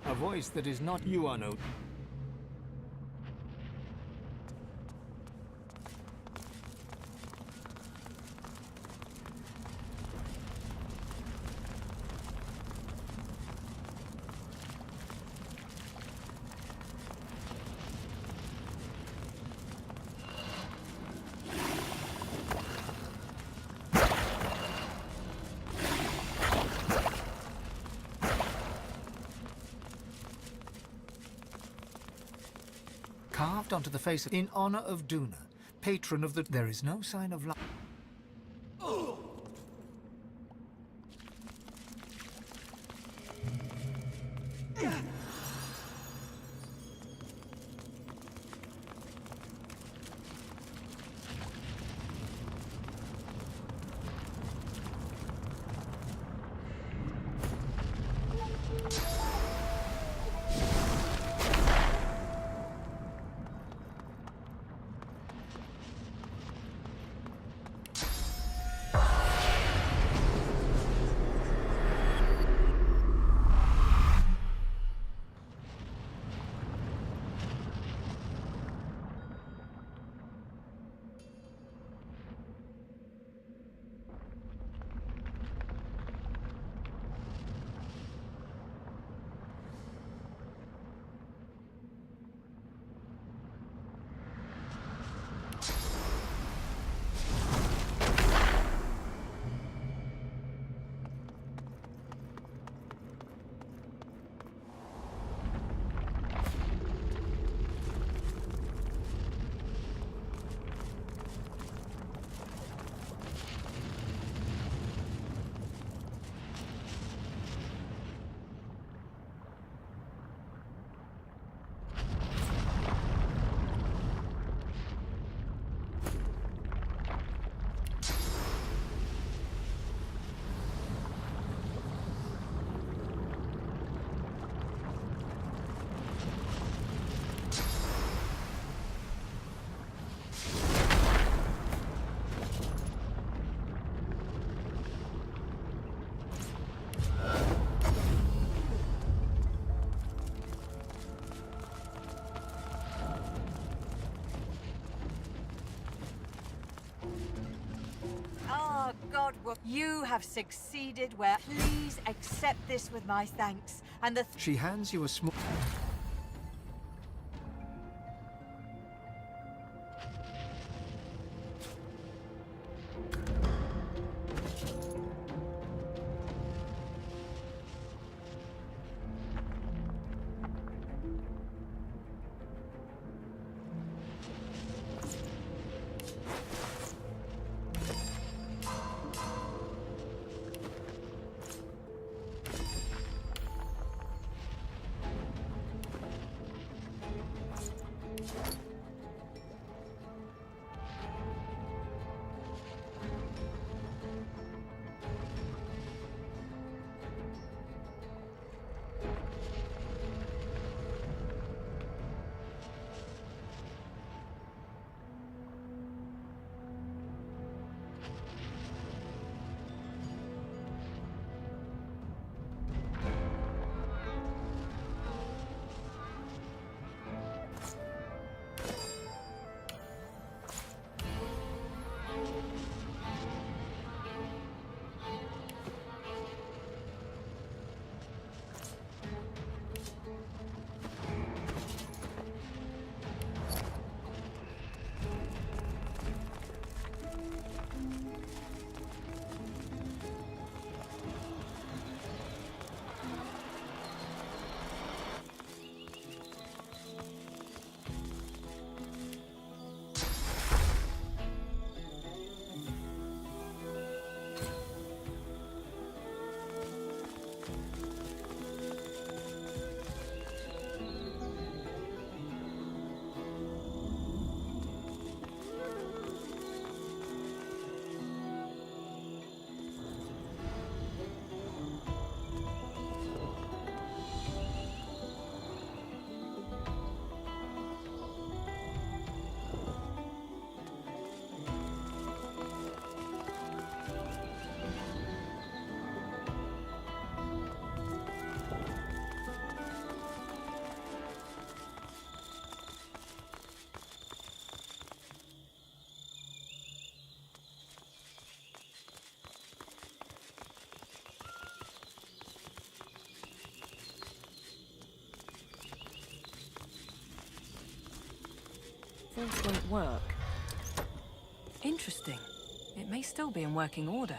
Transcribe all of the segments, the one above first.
A voice that is not you are no. Carved onto the face in honor of Duna, patron of the... There is no sign of life. Oh, God, well, you have succeeded where... Please accept this with my thanks. And the... She hands you a small... force won't work. Interesting. It may still be in working order.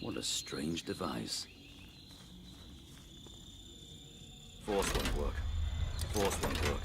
What a strange device. Force won't work. Force won't work.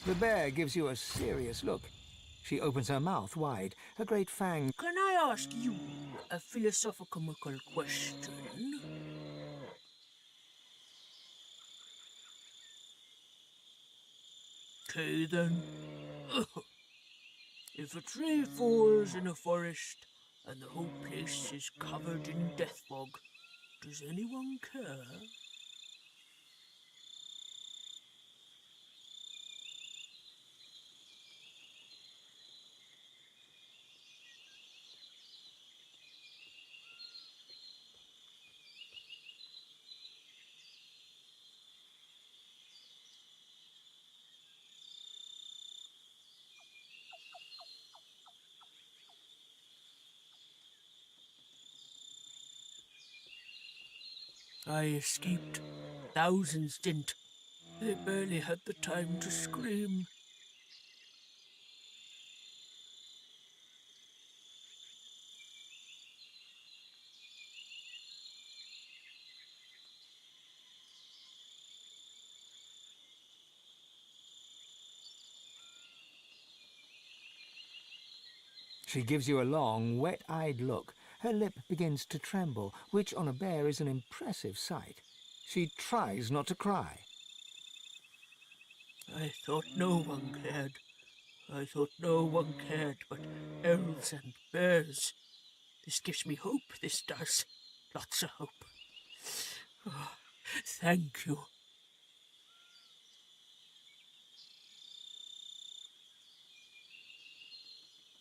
The bear gives you a serious look. She opens her mouth wide, her great fang. Can I ask you a philosophical question? Okay then. If a tree falls in a forest and the whole place is covered in death fog, does anyone care? I escaped. Thousands didn't. They barely had the time to scream. She gives you a long, wet-eyed look. Her lip begins to tremble, which on a bear is an impressive sight. She tries not to cry. I thought no one cared. I thought no one cared but elves and bears. This gives me hope, this does. Lots of hope. Oh, thank you.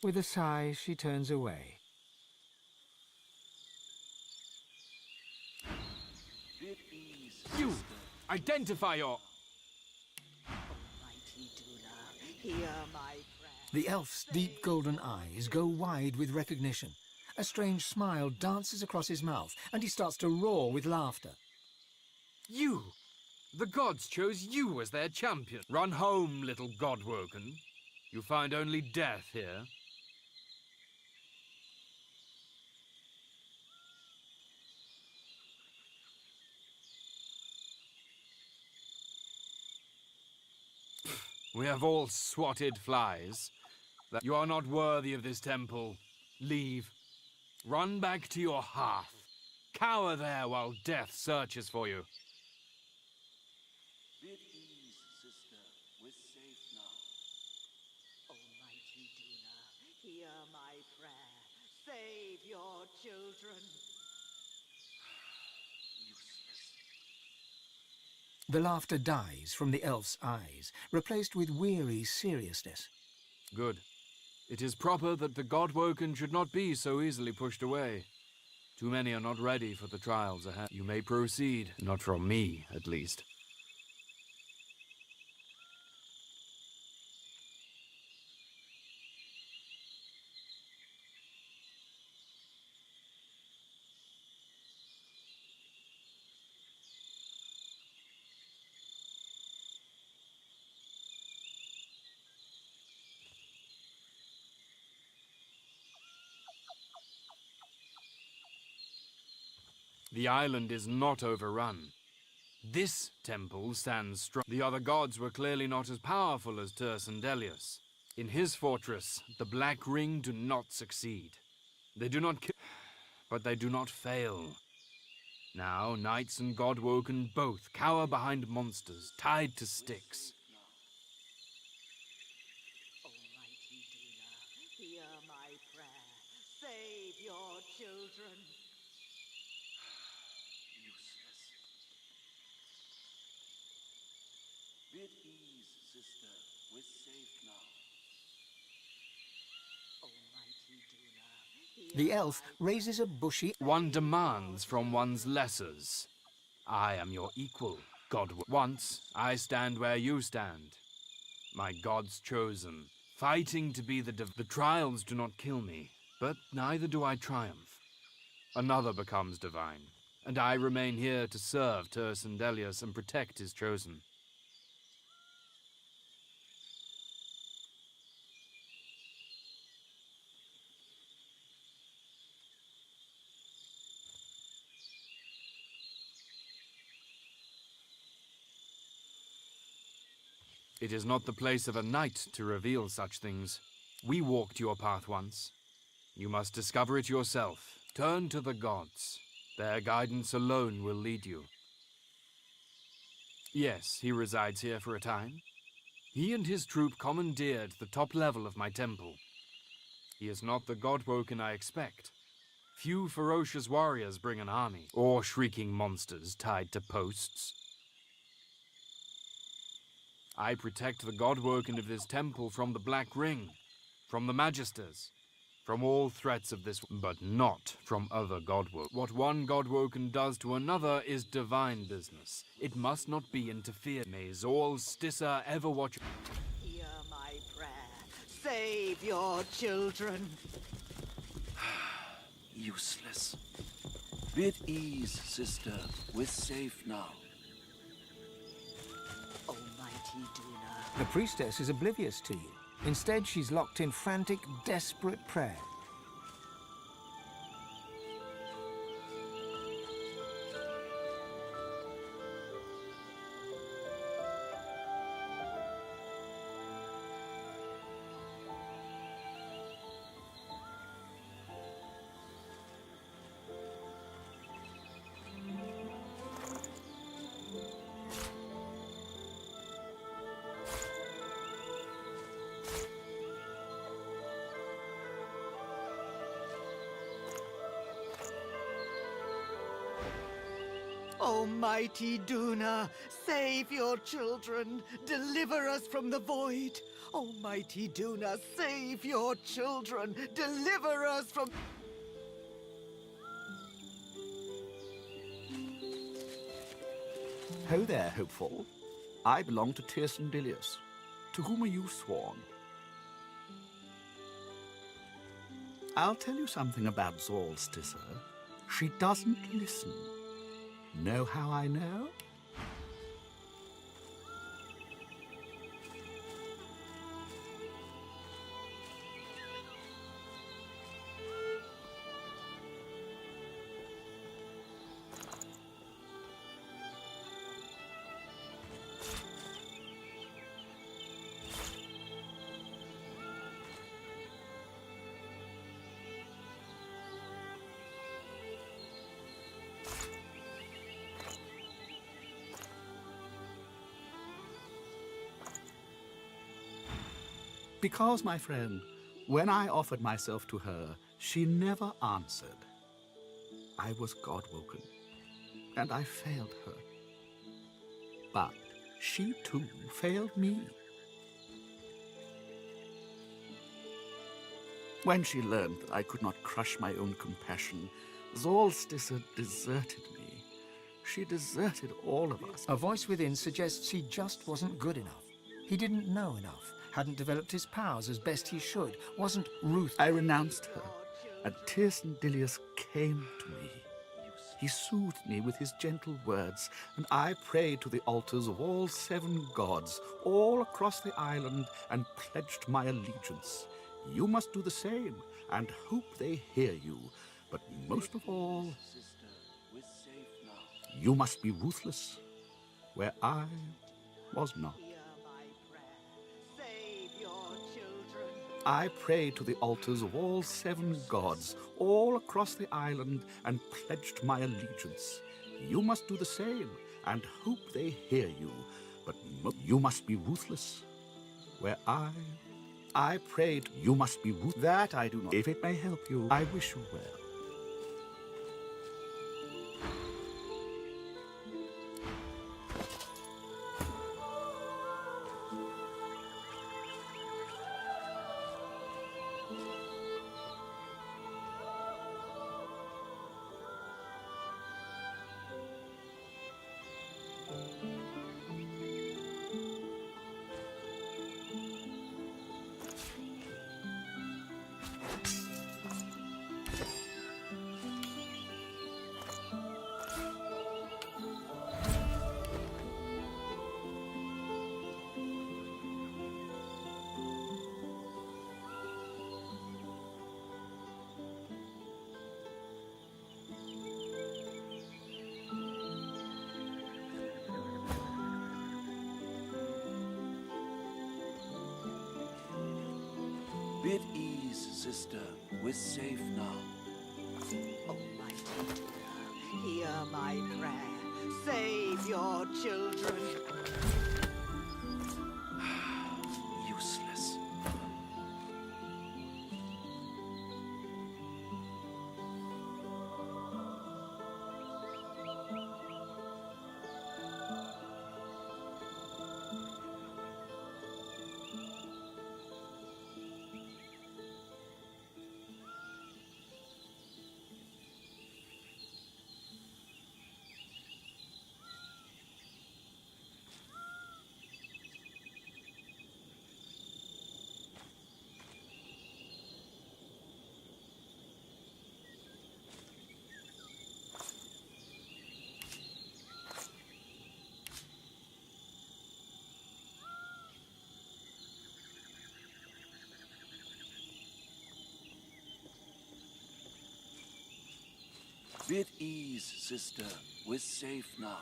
With a sigh, she turns away. You! Identify your... Mighty Duna, hear my prayer. The elf's deep golden eyes go wide with recognition. A strange smile dances across his mouth, and he starts to roar with laughter. You! The gods chose you as their champion. Run home, little godwoken. You find only death here. We have all swatted flies. That you are not worthy of this temple. Leave. Run back to your hearth. Cower there while death searches for you. Bid ease, sister. We're safe now. Almighty Duna, hear my prayer. Save your children. Useless. The laughter dies from the elf's eyes, replaced with weary seriousness. Good. It is proper that the godwoken should not be so easily pushed away. Too many are not ready for the trials ahead. You may proceed. Not from me, at least. The island is not overrun. This temple stands strong. The other gods were clearly not as powerful as Delius. In his fortress, the Black Ring do not succeed. They do not kill, but they do not fail. Now, knights and godwoken both cower behind monsters, tied to sticks. Almighty Duna, hear my prayer. Save your children. Useless. Bid ease, sister. We're safe now. Almighty Duna, hear The elf raises a bushy... One demands from one's lessers. I am your equal, god. Once, I stand where you stand. My god's chosen, fighting to be the trials do not kill me, but neither do I triumph. Another becomes divine, and I remain here to serve Delius and protect his chosen. It is not the place of a knight to reveal such things. We walked your path once. You must discover it yourself. Turn to the gods. Their guidance alone will lead you. Yes, he resides here for a time. He and his troop commandeered the top level of my temple. He is not the god-woken I expect. Few ferocious warriors bring an army, or shrieking monsters tied to posts. I protect the god-woken of this temple from the Black Ring, from the Magisters, from all threats of this, but not from other godwoken. What one godwoken does to another is divine business. It must not be interfered. May Zol Stissa ever watch. Hear my prayer. Save your children. Useless. Bid ease, sister. We're safe now. Almighty Duna. The priestess is oblivious to you. Instead, she's locked in frantic, desperate prayer. Almighty Duna, save your children. Deliver us from the void. Almighty Duna, save your children. Deliver us from... Ho there, hopeful. I belong to Tirsen Dilius. To whom are you sworn? I'll tell you something about Zolstissa. She doesn't listen. Know how I know? Because, my friend, when I offered myself to her, she never answered. I was God-woken, and I failed her. But she, too, failed me. When she learned that I could not crush my own compassion, Zolstissa deserted me. She deserted all of us. A voice within suggests he just wasn't good enough. He didn't know enough, hadn't developed his powers as best he should, wasn't I renounced her, and Tirsen Dilius came to me. He soothed me with his gentle words, and I prayed to the altars of all 7 gods, all across the island, and pledged my allegiance. You must do the same, and hope they hear you. But most of all, you must be ruthless, where I was not. I prayed to the altars of all 7 gods, all across the island, and pledged my allegiance. You must do the same, and hope they hear you. But you must be ruthless, where I prayed you must be ruthless. That I do not. If it may help you, I wish you well. Be at ease, sister. We're safe now. Almighty Duna, hear my prayer. Save your children. Useless. Be at ease, sister. We're safe now.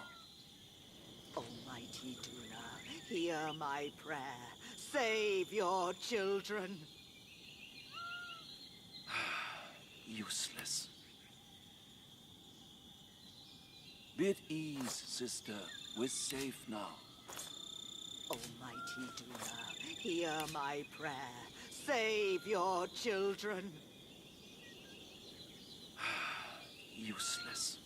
Almighty Duna, hear my prayer. Save your children. Useless. Be at ease, sister. We're safe now. Almighty Duna, hear my prayer. Save your children. Useless.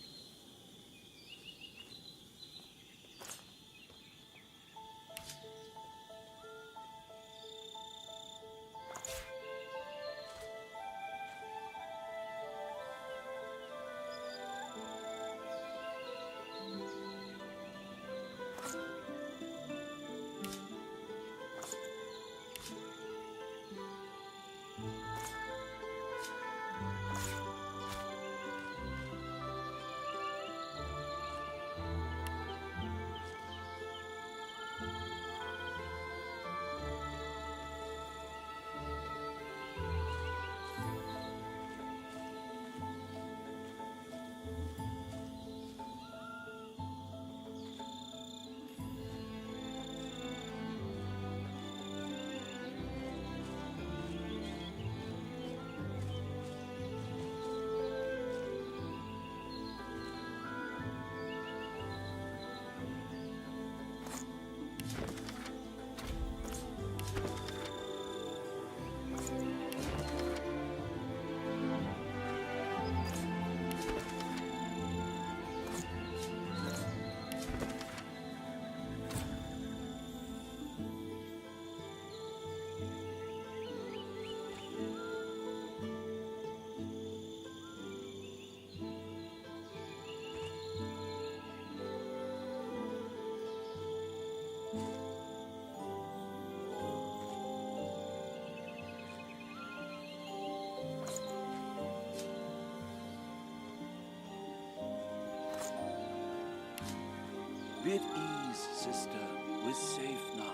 Be at ease, sister. We're safe now.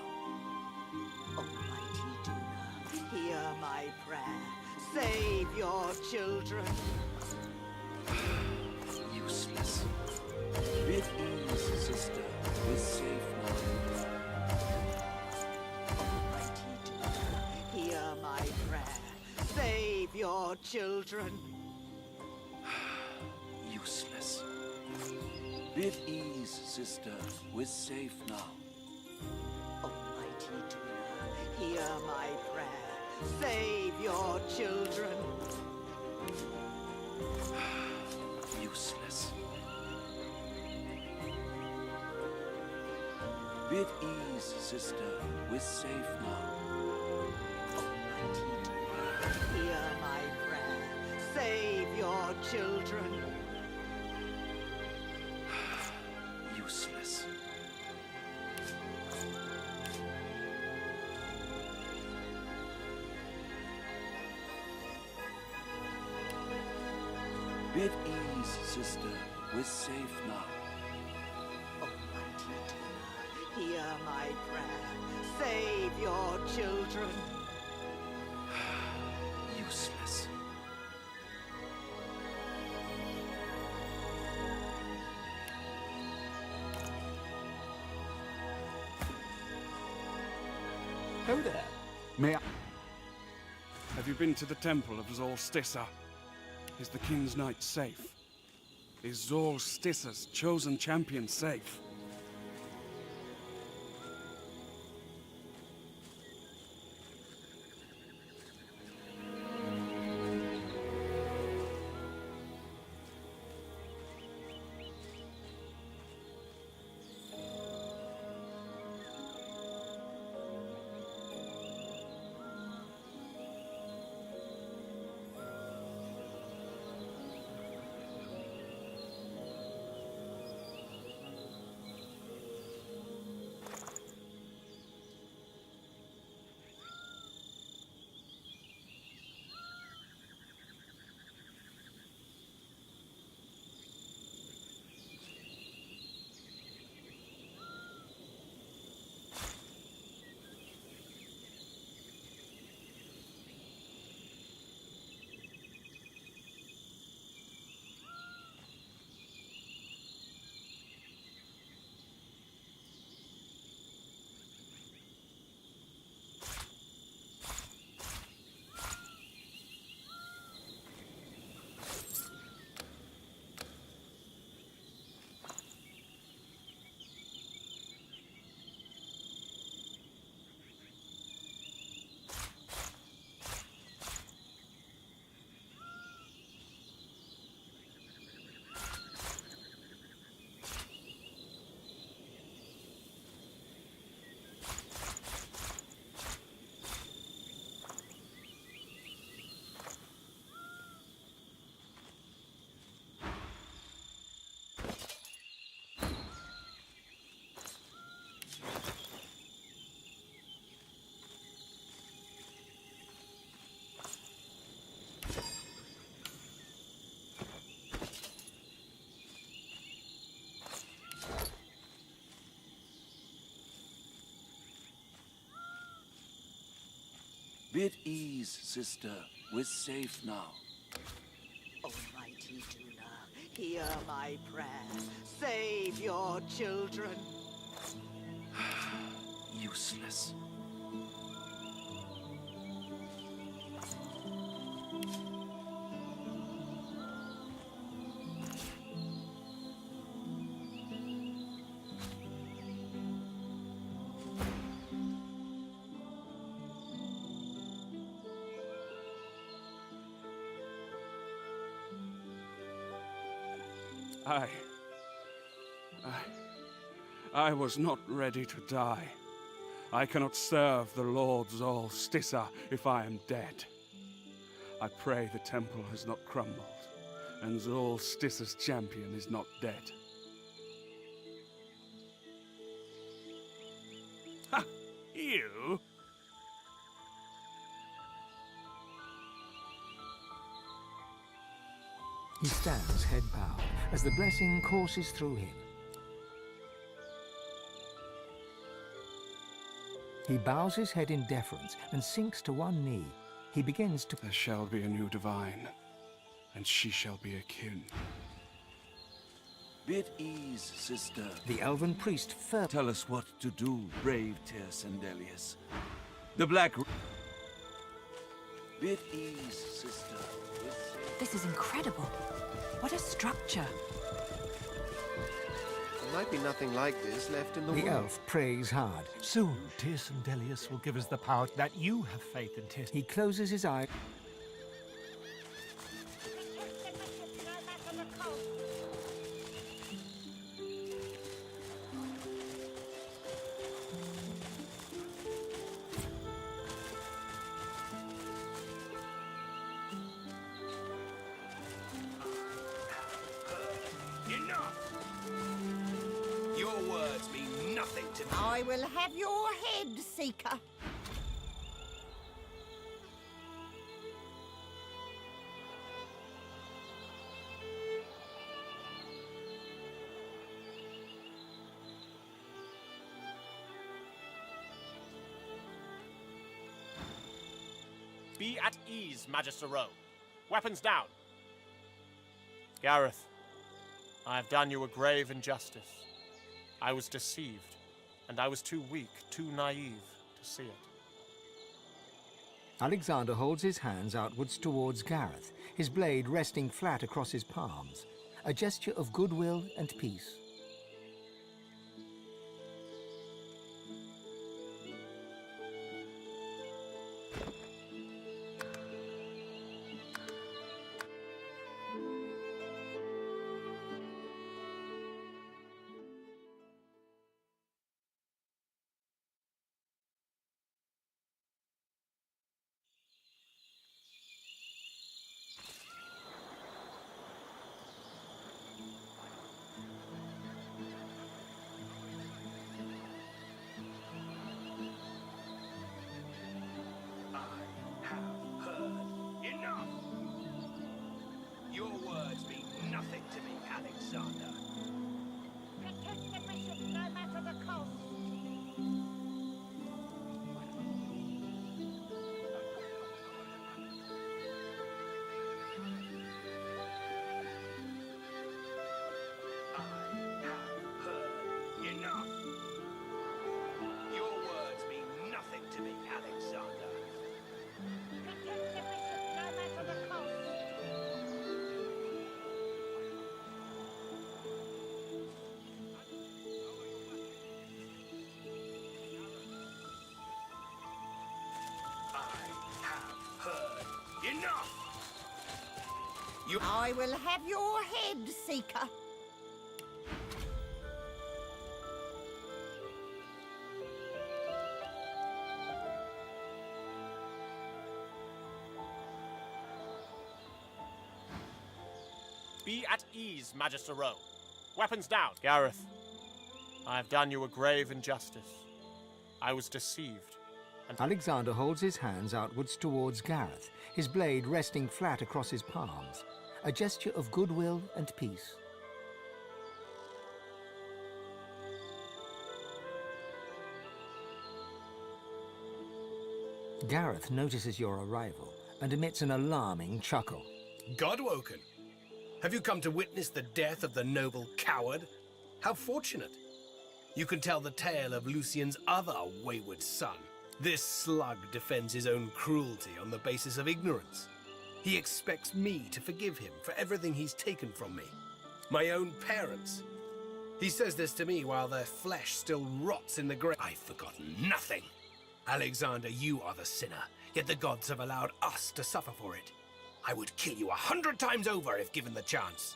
Almighty Duna, hear my prayer. Save your children. Useless. Be at ease, sister. We're safe now. Almighty Duna, hear my prayer. Save your children. Useless. Be at ease, sister. We're safe now. Almighty Duna, hear my prayer. Save your children. Useless. Be at ease, sister. We're safe now. Almighty Duna, hear my prayer. Save your children. Useless. Be at ease, sister. We're safe now. Almighty Duna, hear my prayer. Save your children. Useless. Oh there. May I? Have you been to the temple of Zolstissa? Is the King's Knight safe? Is Zolstissa's chosen champion safe? Be at ease, sister. We're safe now. Almighty Duna, hear my prayer. Save your children. Useless. I was not ready to die. I cannot serve the Lord Zolstissa if I am dead. I pray the temple has not crumbled, and Zolstissa's champion is not dead. Ha! You? He stands head bowed as the blessing courses through him. He bows his head in deference and sinks to one knee. He begins to... There shall be a new divine, and she shall be a kin. Be at ease, sister. The elven priest firmly... Tell us what to do, brave Tersendelius. The Black... Be at ease, sister. This is incredible. What a structure. There might be nothing like this left in the The world. elf prays hard. Soon, Tersendelius will give us the power that you have faith in Tis. He closes his eyes. I will have your head, Seeker. Be at ease, Magister Rowe. Weapons down. Gareth, I have done you a grave injustice. I was deceived, and I was too weak, too naive to see it. Alexander holds his hands outwards towards Gareth, his blade resting flat across his palms, a gesture of goodwill and peace. Enough! Your words mean nothing to me, Alexander. Protect the bishop no matter the cost. Enough! Your words mean nothing to me, Alexander. Protect the bishop no matter the cost. Enough! I will have your head, Seeker. Be at ease, Magister Rowe. Weapons down. Gareth, I have done you a grave injustice. I was deceived. Alexander holds his hands outwards towards Gareth, his blade resting flat across his palms, a gesture of goodwill and peace. Gareth notices your arrival and emits an alarming chuckle. Godwoken, have you come to witness the death of the noble coward? How fortunate. You can tell the tale of Lucian's other wayward son. This slug defends his own cruelty on the basis of ignorance. He expects me to forgive him for everything he's taken from me. My own parents. He says this to me while their flesh still rots in the grave. I've forgotten nothing. Alexander, you are the sinner, yet the gods have allowed us to suffer for it. I would kill you 100 times over if given the chance.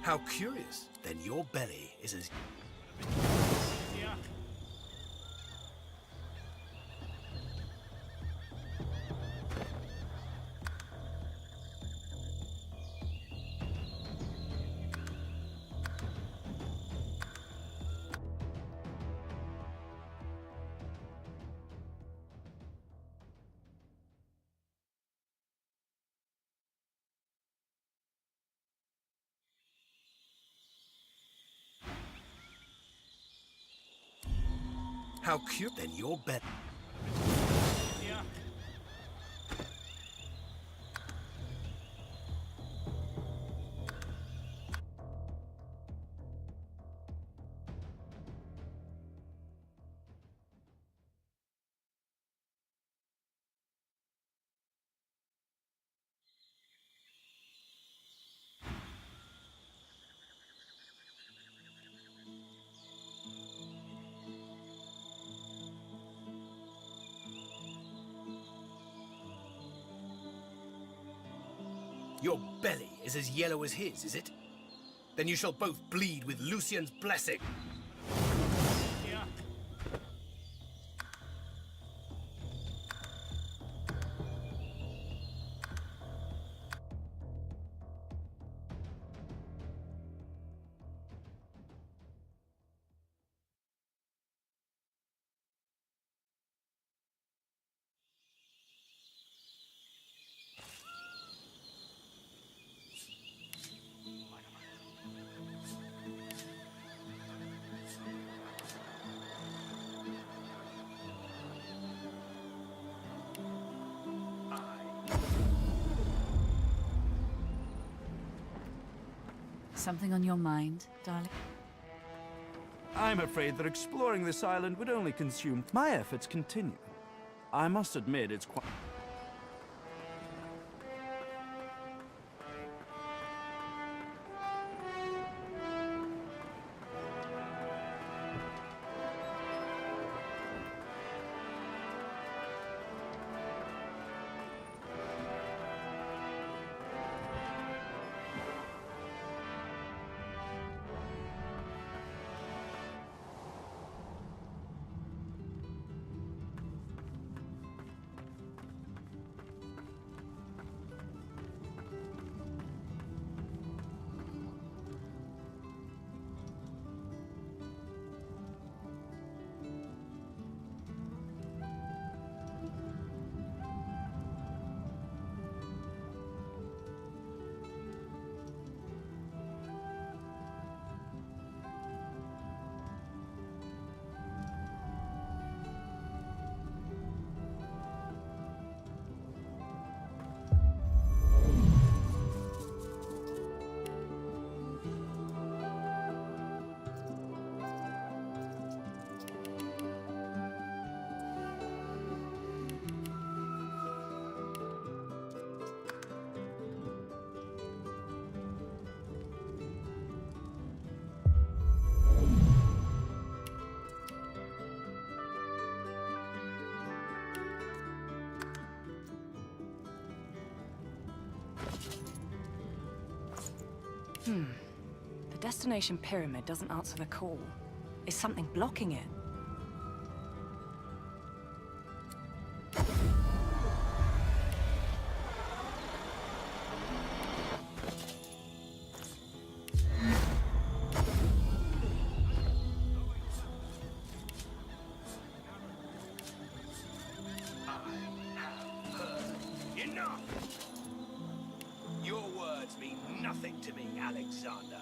How curious. Then your belly is as... How cute. Then your belly... Your belly is as yellow as his, is it? Then you shall both bleed with Lucian's blessing. something on your mind, darling? I'm afraid that exploring this island would only consume. My efforts continue. I must admit it's quite... The destination pyramid doesn't answer the call. Is something blocking it? Enough! Your words mean nothing to me, Alexander.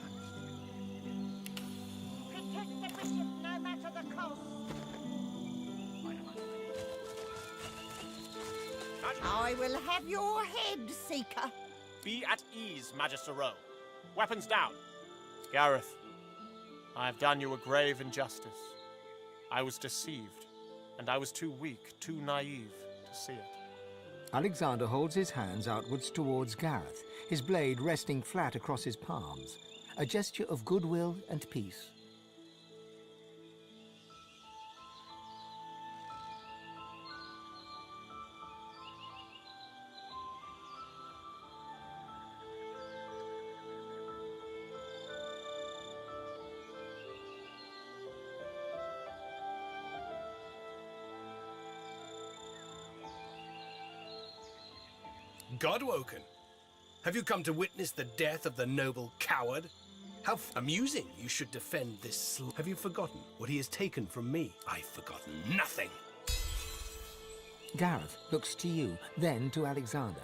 Protect the bishop, no matter the cost. I will have your head, Seeker. Be at ease, Magister Rowe. Weapons down. Gareth, I have done you a grave injustice. I was deceived, and I was too weak, too naive to see it. Alexander holds his hands outwards towards Gareth, his blade resting flat across his palms, a gesture of goodwill and peace. Godwoken, have you come to witness the death of the noble coward? How amusing you should defend this Have you forgotten what he has taken from me? I've forgotten nothing. Gareth looks to you, then to Alexander.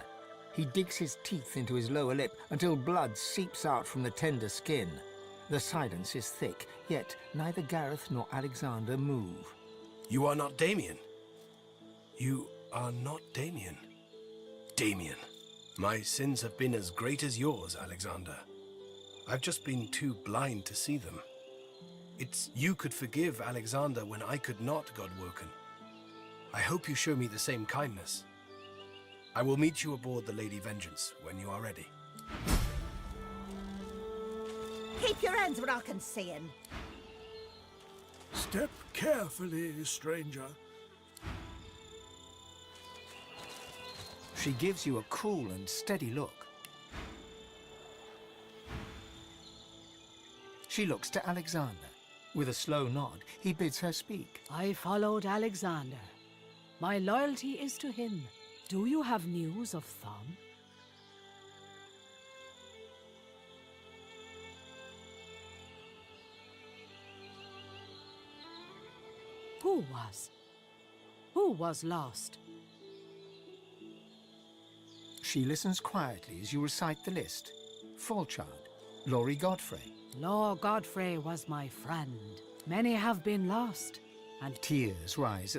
He digs his teeth into his lower lip until blood seeps out from the tender skin. The silence is thick, yet neither Gareth nor Alexander move. You are not Damien. You are not Damien. Damien, my sins have been as great as yours, Alexander. I've just been too blind to see them. You could forgive Alexander when I could not, Godwoken. I hope you show me the same kindness. I will meet you aboard the Lady Vengeance when you are ready. Keep your hands where I can see 'em. Step carefully, stranger. She gives you a cool and steady look. She looks to Alexander. With a slow nod, he bids her speak. I followed Alexander. My loyalty is to him. Do you have news of Thumb? Who was lost? She listens quietly as you recite the list. Falchard, Laurie Godfrey. Lord Godfrey was my friend. Many have been lost, and Tears rise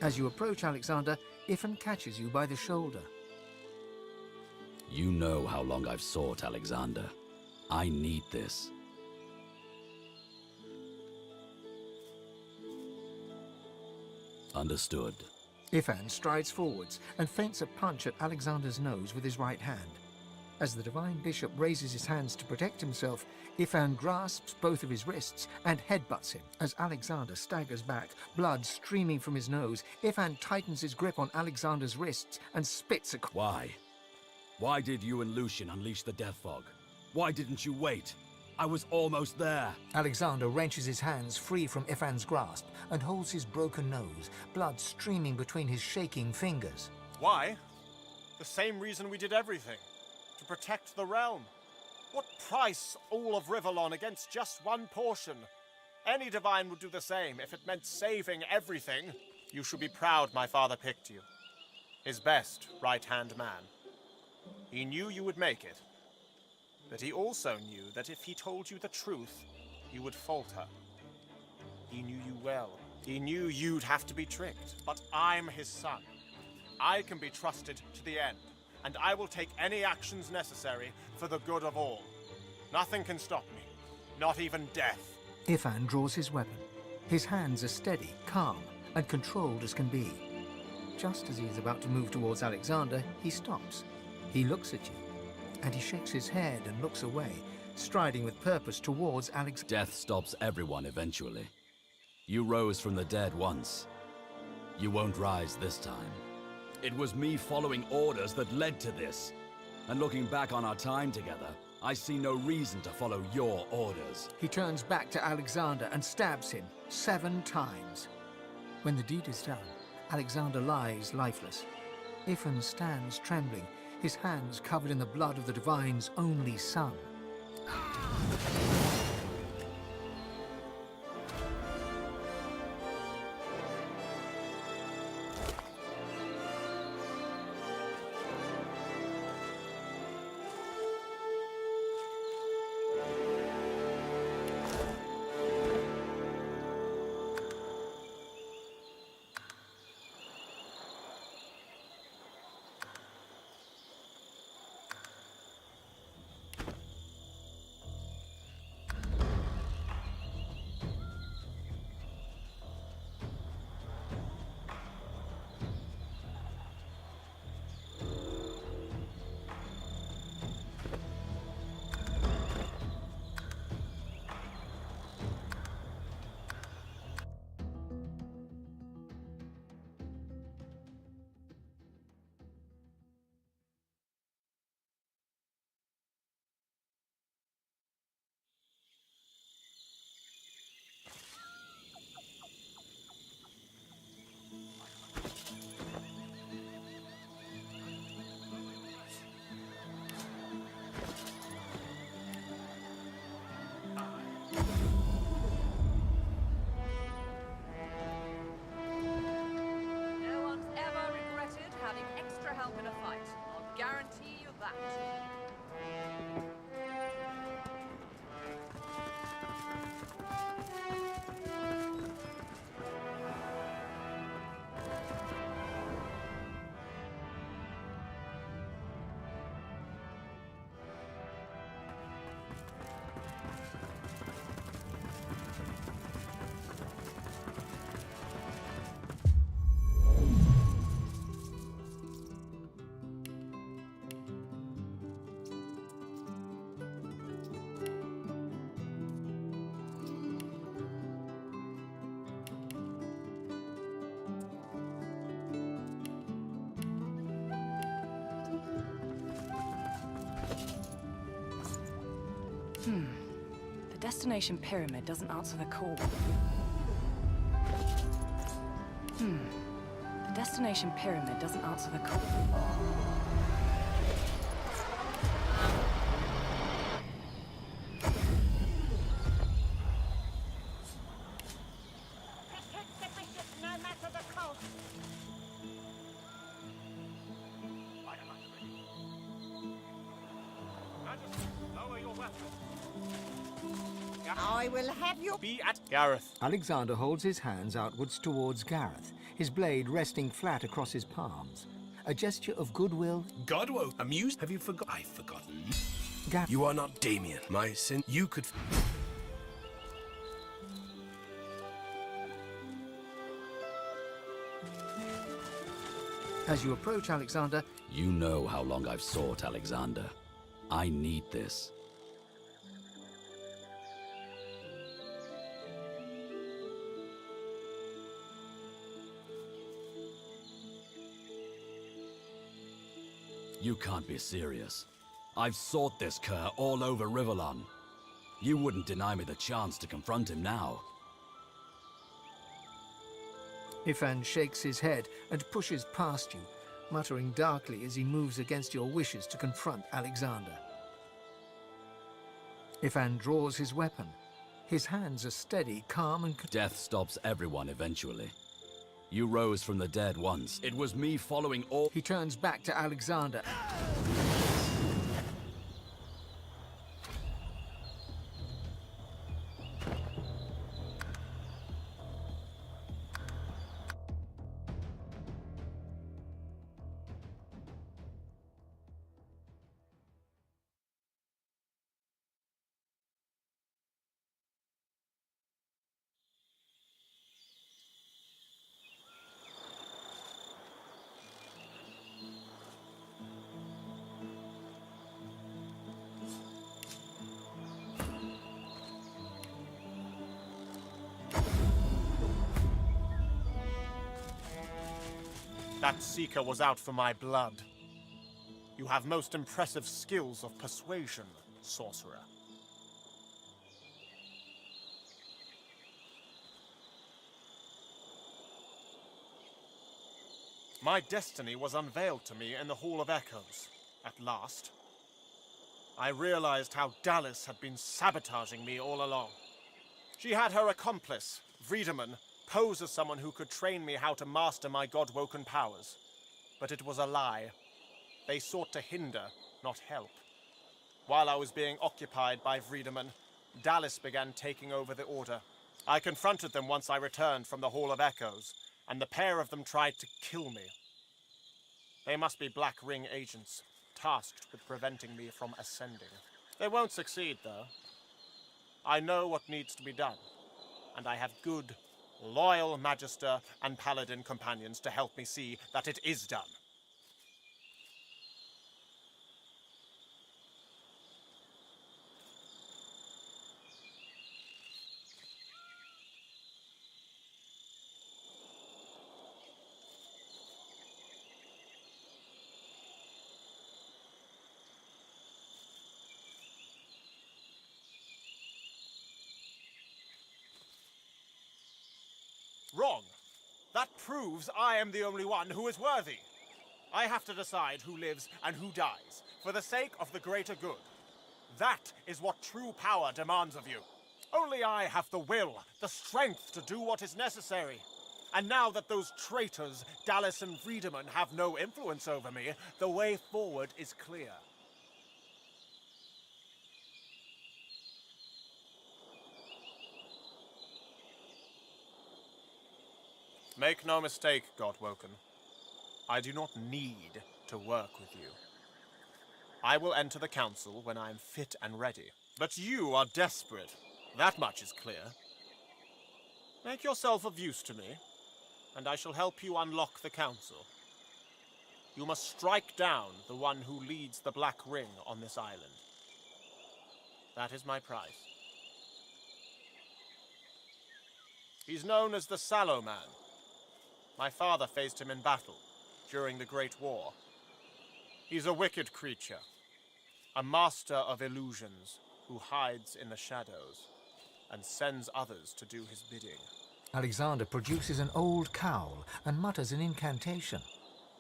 as you approach Alexander. Iffan catches you by the shoulder. You know how long I've sought Alexander. I need this. Understood. Ifan strides forwards and feints a punch at Alexander's nose with his right hand. As the Divine Bishop raises his hands to protect himself, Ifan grasps both of his wrists and headbutts him. As Alexander staggers back, blood streaming from his nose, Ifan tightens his grip on Alexander's wrists and spits a... Why? Why did you and Lucian unleash the death fog? Why didn't you wait? I was almost there. Alexander wrenches his hands free from Ifan's grasp and holds his broken nose, blood streaming between his shaking fingers. Why? The same reason we did everything. To protect the realm. What price all of Rivellon against just one portion? Any divine would do the same if it meant saving everything. You should be proud my father picked you. His best right-hand man. He knew you would make it. But he also knew that if he told you the truth, you would falter. He knew you well. He knew you'd have to be tricked. But I'm his son. I can be trusted to the end, and I will take any actions necessary for the good of all. Nothing can stop me, not even death. Ifan draws his weapon. His hands are steady, calm, and controlled as can be. Just as he is about to move towards Alexander, he stops. He looks at you, and he shakes his head and looks away, striding with purpose towards Alexander. Death stops everyone eventually. You rose from the dead once. You won't rise this time. It was me following orders that led to this. And looking back on our time together, I see no reason to follow your orders. He turns back to Alexander and stabs him 7 times. When the deed is done, Alexander lies lifeless. Ifan stands trembling, his hands covered in the blood of the Divine's only son. The destination pyramid doesn't answer the call. The destination pyramid doesn't answer the call. Protect the bishop no matter the cost. Lower your weapon. I will have you... Be at Gareth. Alexander holds his hands outwards towards Gareth, his blade resting flat across his palms. A gesture of goodwill. God won't amuse. Have you forgotten? I've forgotten. You are not Damien, my sin. You could... As you approach Alexander... You know how long I've sought Alexander. I need this. You can't be serious. I've sought this cur all over Rivellon. You wouldn't deny me the chance to confront him now. Ifan shakes his head and pushes past you, muttering darkly as he moves against your wishes to confront Alexander. Ifan draws his weapon. His hands are steady, calm and... Death stops everyone eventually. You rose from the dead once. It was me following all... He turns back to Alexander. That Seeker was out for my blood. You have most impressive skills of persuasion, sorcerer. My destiny was unveiled to me in the Hall of Echoes, at last. I realized how Dallas had been sabotaging me all along. She had her accomplice, Wiedemann, pose as someone who could train me how to master my god-woken powers. But it was a lie. They sought to hinder, not help. While I was being occupied by Wiedemann, Dallas began taking over the Order. I confronted them once I returned from the Hall of Echoes, and the pair of them tried to kill me. They must be Black Ring agents, tasked with preventing me from ascending. They won't succeed, though. I know what needs to be done, and I have good, loyal Magister and Paladin companions to help me see that it is done. Wrong. That proves I am the only one who is worthy. I have to decide who lives and who dies, for the sake of the greater good. That is what true power demands of you. Only I have the will, the strength to do what is necessary. And now that those traitors, Dallas and Wiedemann, have no influence over me, the way forward is clear. Make no mistake, Godwoken. I do not need to work with you. I will enter the Council when I am fit and ready. But you are desperate. That much is clear. Make yourself of use to me, and I shall help you unlock the Council. You must strike down the one who leads the Black Ring on this island. That is my price. He's known as the Sallow Man. My father faced him in battle during the Great War. He's a wicked creature, a master of illusions who hides in the shadows and sends others to do his bidding. Alexander produces an old cowl and mutters an incantation.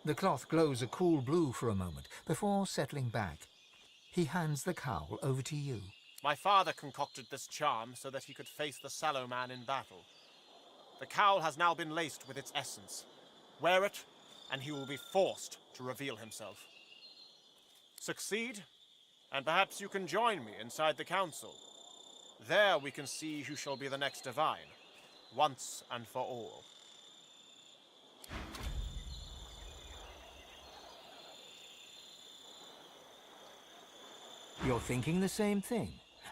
The cloth glows a cool blue for a moment before settling back. He hands the cowl over to you. My father concocted this charm so that he could face the Sallow Man in battle. The cowl has now been laced with its essence. Wear it, and he will be forced to reveal himself. Succeed, and perhaps you can join me inside the Council. There we can see who shall be the next Divine, once and for all. You're thinking the same thing.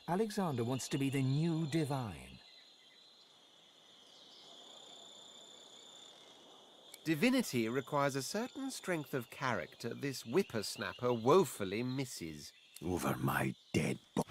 Alexander wants to be the new divine. Divinity requires a certain strength of character this whippersnapper woefully misses. Over my dead body.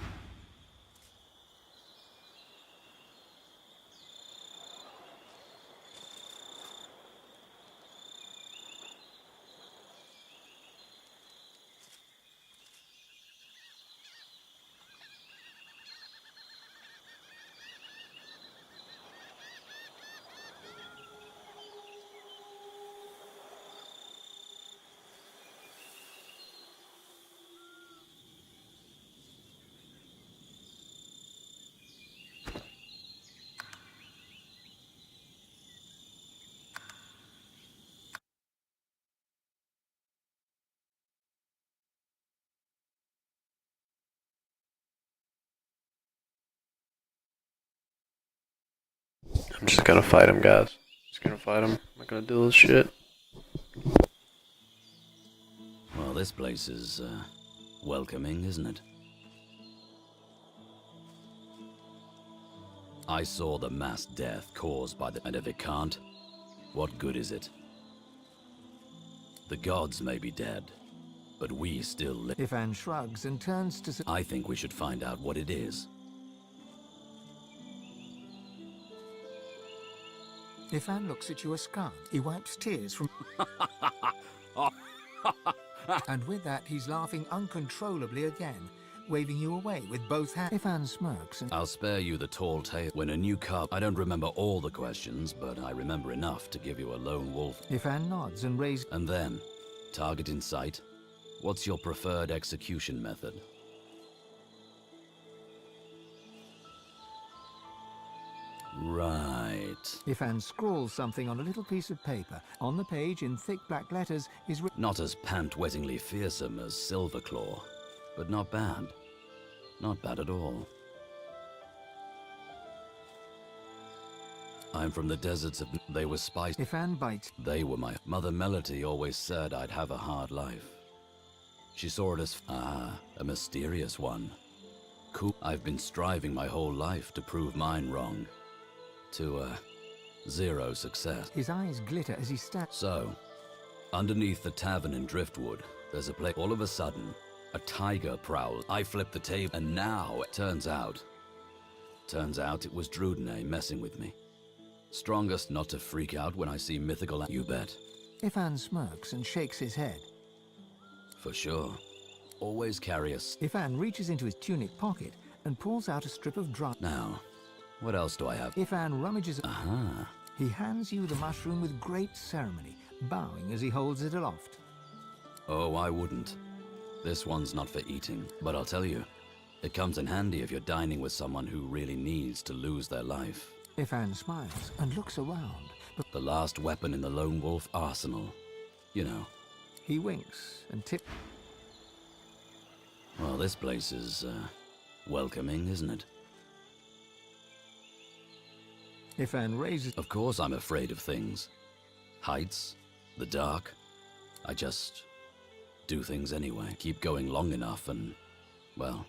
I'm just gonna fight him, guys. Just gonna fight him. I'm not gonna do this shit. Well, this place is, welcoming, isn't it? I saw the mass death caused by the... And if it can't, what good is it? The gods may be dead, but we still live. Ifan shrugs and turns to... I think we should find out what it is. Ifan looks at you askance. He wipes tears from... And with that, he's laughing uncontrollably again, waving you away with both hands. Ifan smirks and... I'll spare you the tall tale. When a new cub... I don't remember all the questions, but I remember enough to give you a lone wolf. Ifan nods and raises... And then, target in sight. What's your preferred execution method? Right. Ifan scrawls something on a little piece of paper. On the page, in thick black letters, is written... Not as pant-wettingly fearsome as Silverclaw, but not bad. Not bad at all. I'm from the deserts of... They were spicy. Ifan bites. They were my... Mother Melody always said I'd have a hard life. She saw it as... a mysterious one. Cool. I've been striving my whole life to prove mine wrong. To, zero success. His eyes glitter as he stands. So, underneath the tavern in Driftwood, there's a place. All of a sudden, a tiger prowled. I flipped the table, and now it turns out it was Drudene messing with me. Strongest not to freak out when I see mythical. You bet. Ifan smirks and shakes his head. For sure. Always carry a... Ifan reaches into his tunic pocket and pulls out a strip of dry... Now, what else do I have? Ifan rummages... Aha. He hands you the mushroom with great ceremony, bowing as he holds it aloft. Oh, I wouldn't. This one's not for eating, but I'll tell you, it comes in handy if you're dining with someone who really needs to lose their life. Ifan smiles and looks around, but... The last weapon in the Lone Wolf arsenal. You know. He winks and tips... Well, this place is, welcoming, isn't it? Ifan raises... Of course I'm afraid of things. Heights, the dark. I just do things anyway. Keep going long enough and, well,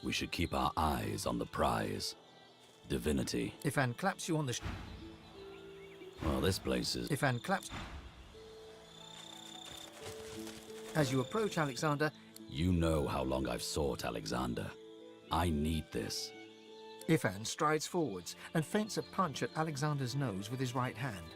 we should keep our eyes on the prize. Divinity. Ifan claps you on the... Well, this place is... Ifan claps... As you approach Alexander... You know how long I've sought Alexander. I need this. Ifan strides forwards and feints a punch at Alexander's nose with his right hand.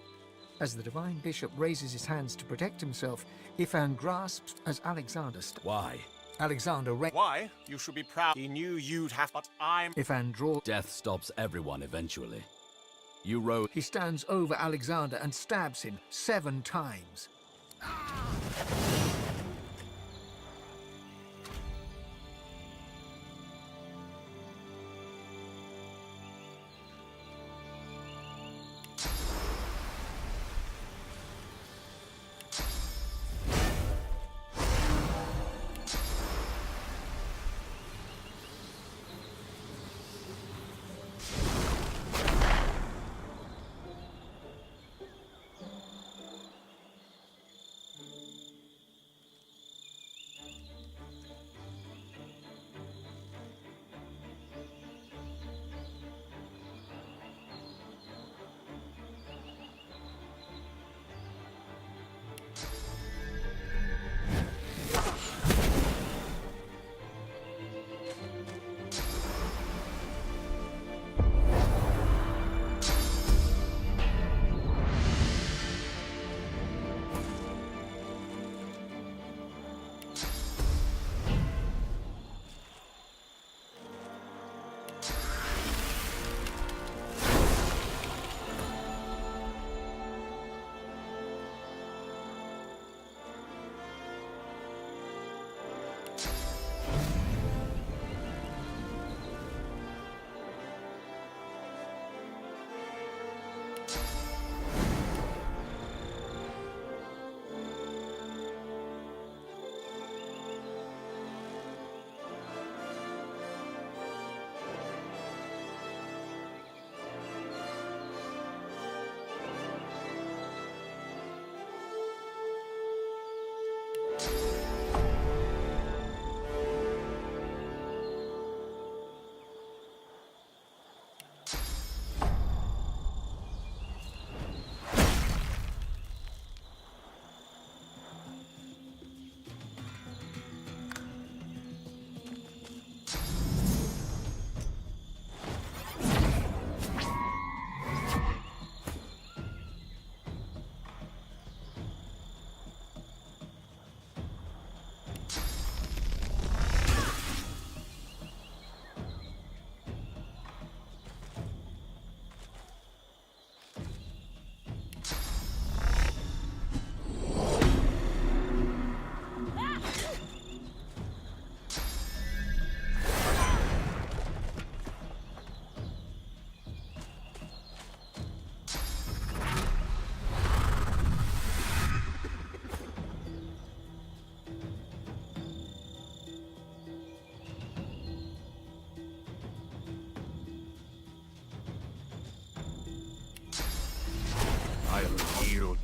As the Divine Bishop raises his hands to protect himself, Ifan grasps as Alexander... Why? Alexander... Why? You should be proud. He knew you'd have... But I'm... Ifan draws... Death stops everyone eventually. You rose... He stands over Alexander and stabs him 7 times.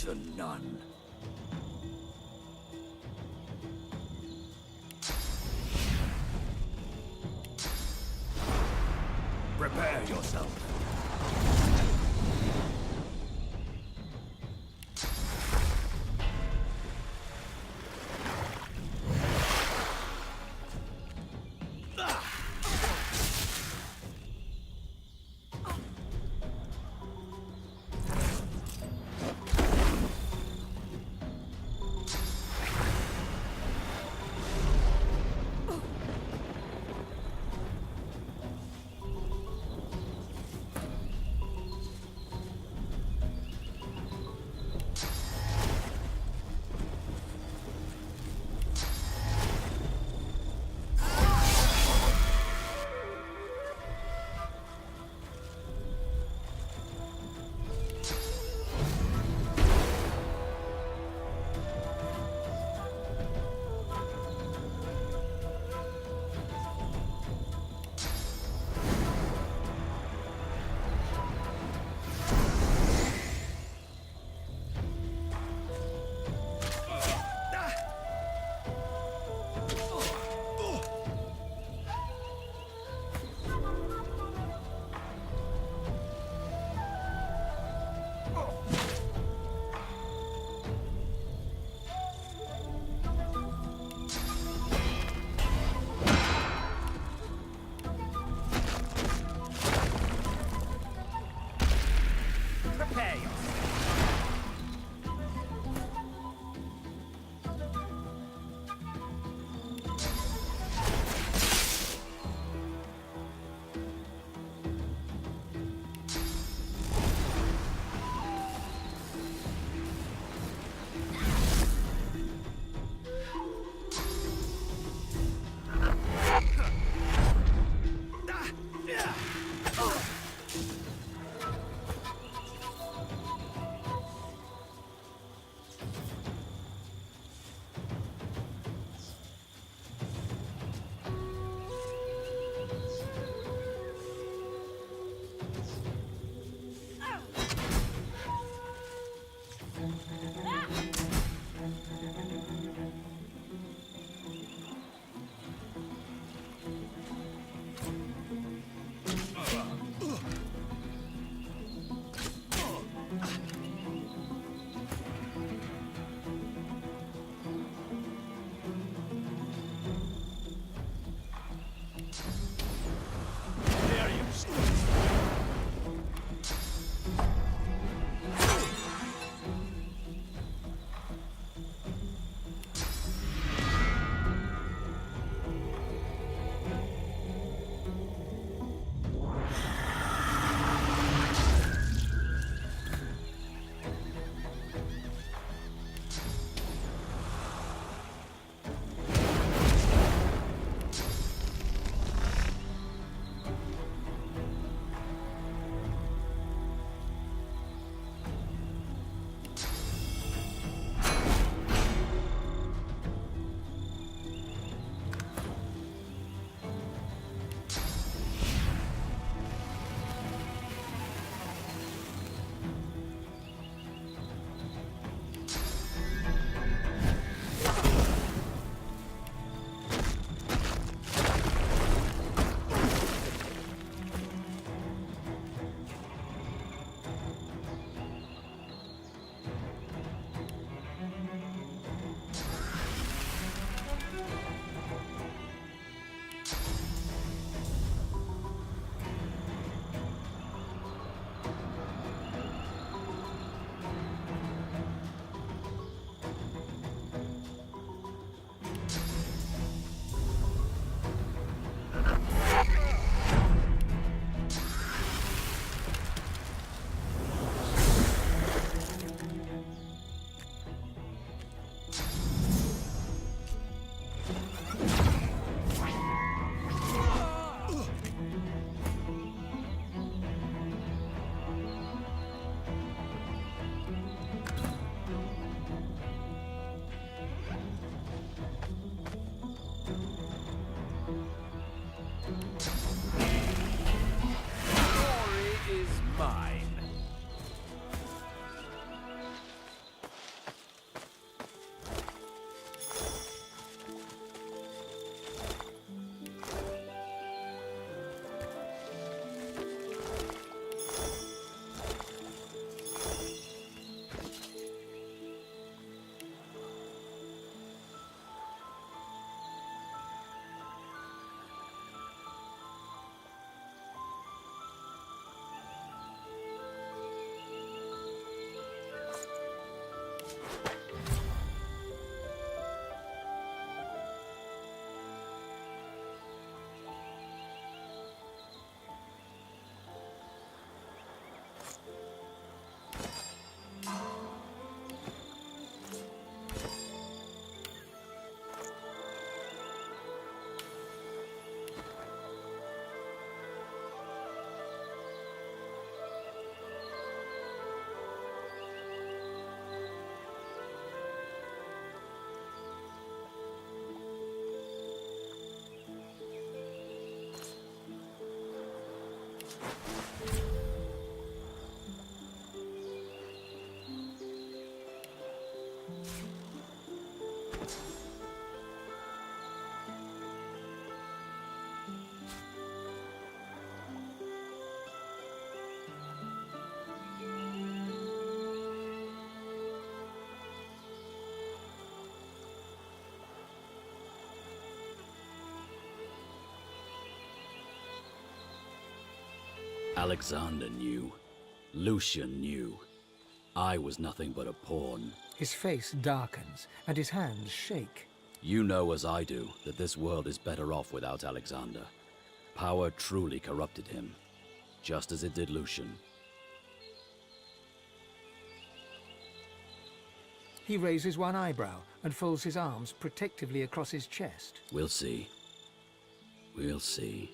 to none. Prepare yourself. Alexander knew. Lucian knew. I was nothing but a pawn. His face darkens, and his hands shake. You know as I do that this world is better off without Alexander. Power truly corrupted him, just as it did Lucian. He raises one eyebrow and folds his arms protectively across his chest. We'll see. We'll see.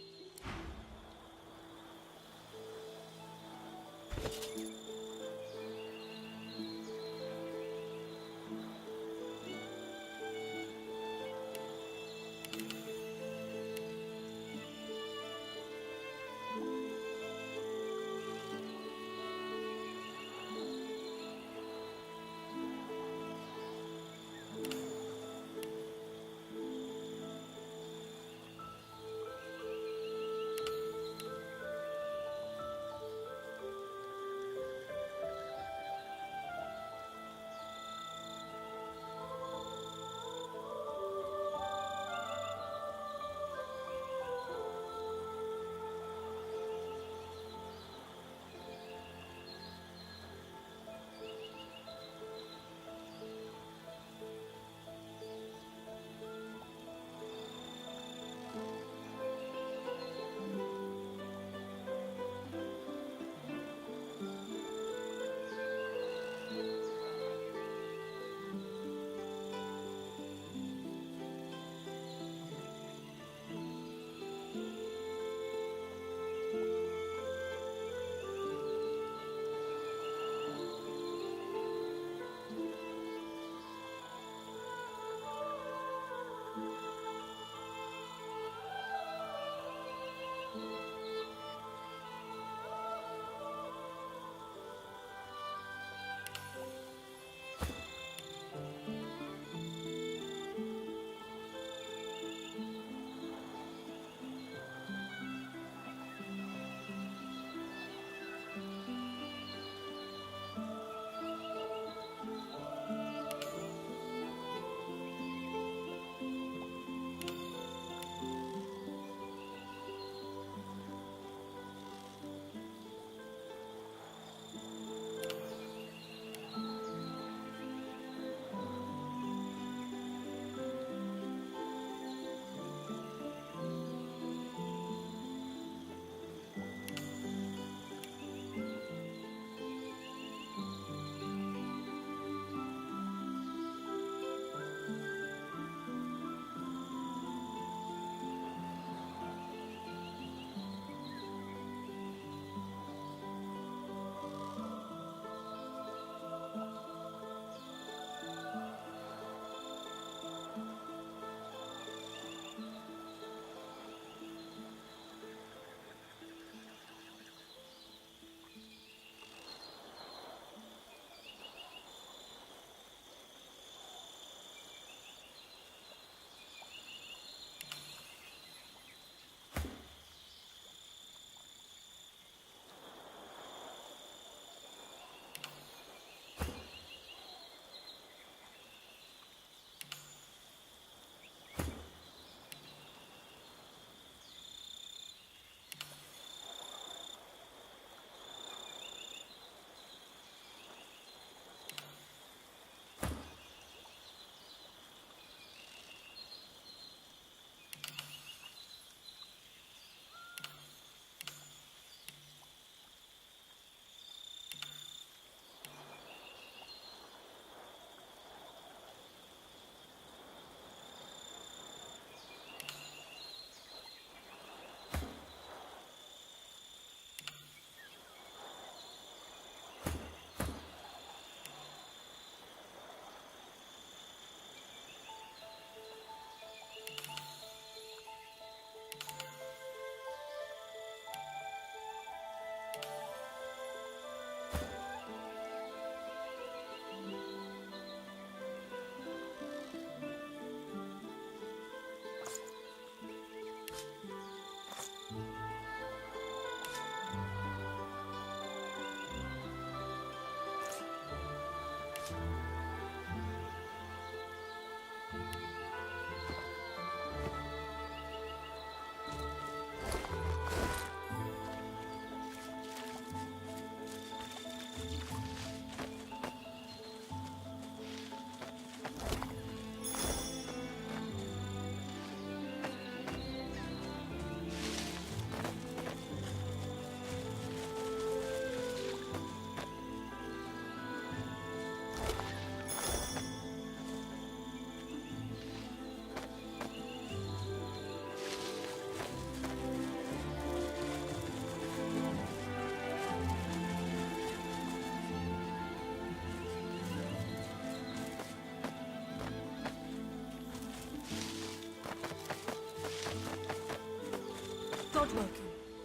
Godwoken,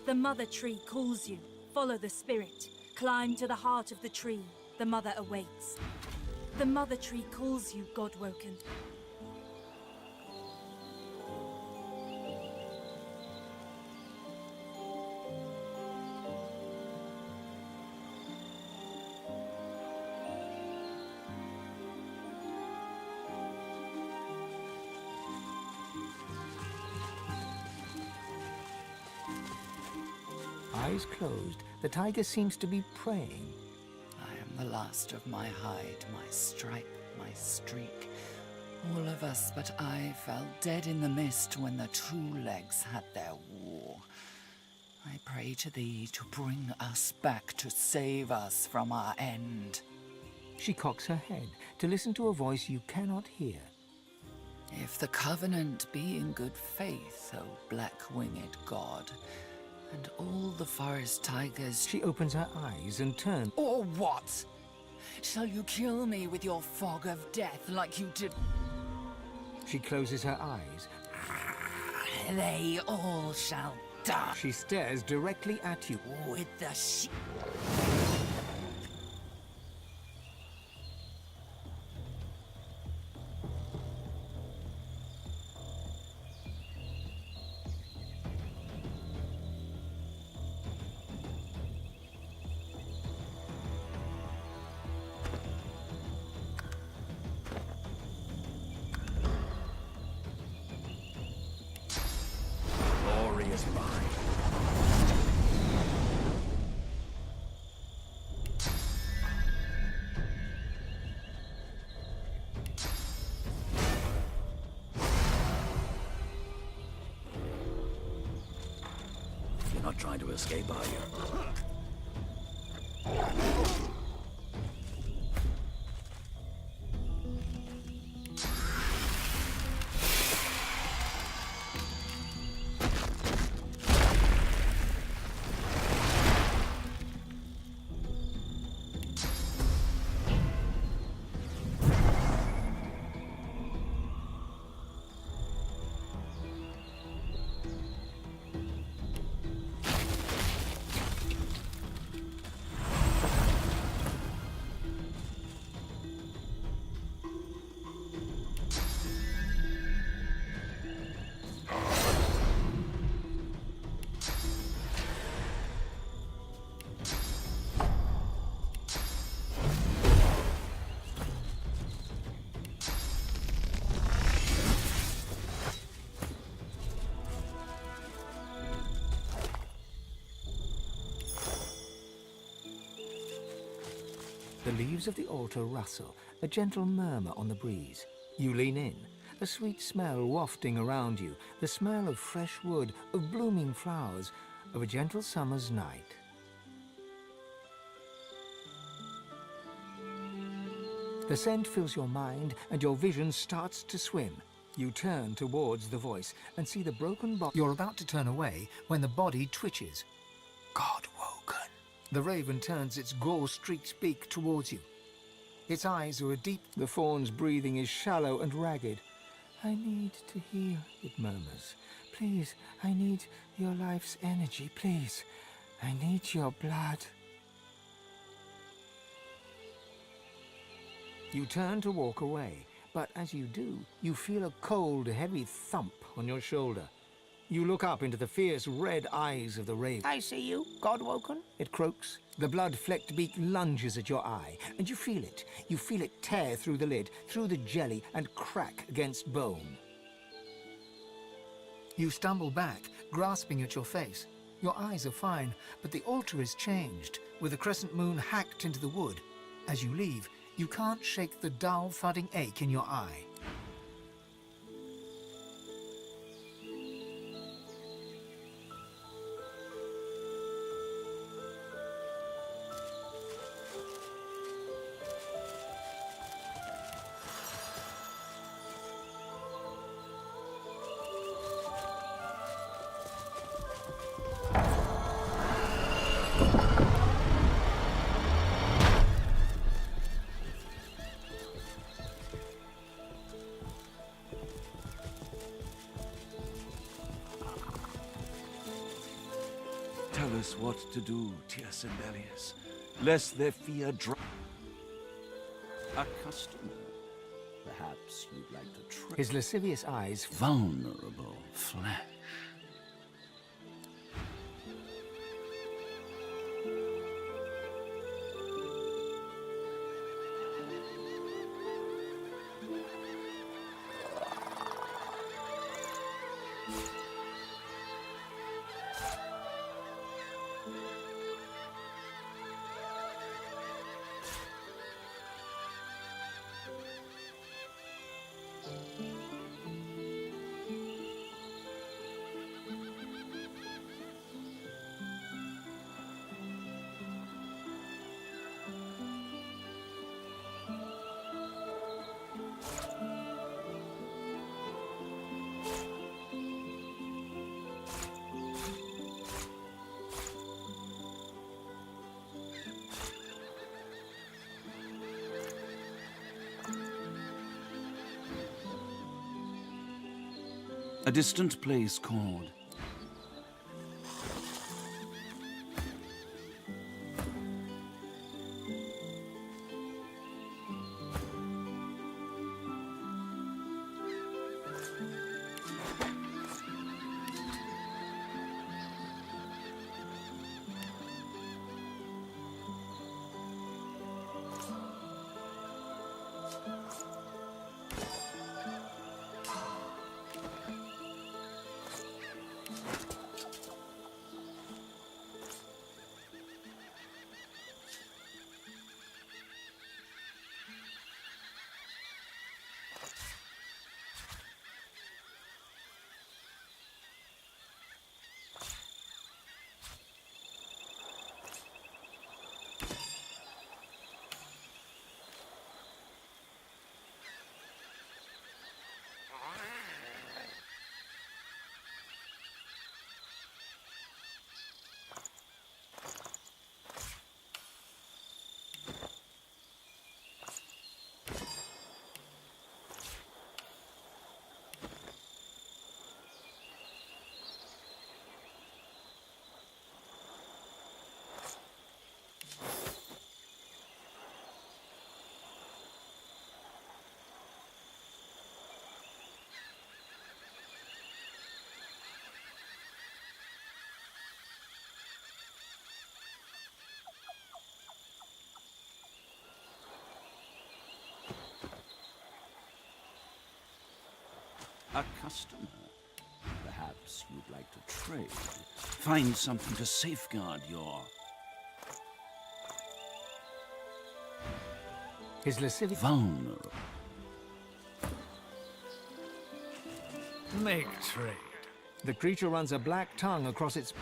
the Mother Tree calls you. Follow the spirit. Climb to the heart of the tree. The Mother awaits. The Mother Tree calls you, Godwoken. Eyes closed, the tiger seems to be praying. I am the last of my hide, my stripe, my streak. All of us but I fell dead in the mist when the two legs had their war. I pray to thee to bring us back, to save us from our end. She cocks her head to listen to a voice you cannot hear. If the covenant be in good faith, O black-winged god, and all the forest tigers... She opens her eyes and turns. Or what? Shall you kill me with your fog of death like you did? She closes her eyes. They all shall die. She stares directly at you. With the You're not trying to escape, are you? The leaves of the altar rustle, a gentle murmur on the breeze. You lean in, a sweet smell wafting around you, the smell of fresh wood, of blooming flowers, of a gentle summer's night. The scent fills your mind and your vision starts to swim. You turn towards the voice and see the broken body. You're about to turn away when the body twitches. God woken. The raven turns its gore-streaked beak towards you. Its eyes are a deep... The fawn's breathing is shallow and ragged. I need to heal, it murmurs. Please, I need your life's energy, please. I need your blood. You turn to walk away, but as you do, you feel a cold, heavy thump on your shoulder. You look up into the fierce red eyes of the raven. I see you, Godwoken, it croaks. The blood-flecked beak lunges at your eye, and you feel it. You feel it tear through the lid, through the jelly, and crack against bone. You stumble back, grasping at your face. Your eyes are fine, but the altar is changed, with the crescent moon hacked into the wood. As you leave, you can't shake the dull, thudding ache in your eye. us what to do, Tyrsendelius, lest their fear drive. A customer. Perhaps you'd like to try. His lascivious eyes... Vulnerable flesh. A distant place called. A customer. Perhaps you'd like to trade. Find something to safeguard your... His lascivious... Vulnerable. Make trade. The creature runs a black tongue across its...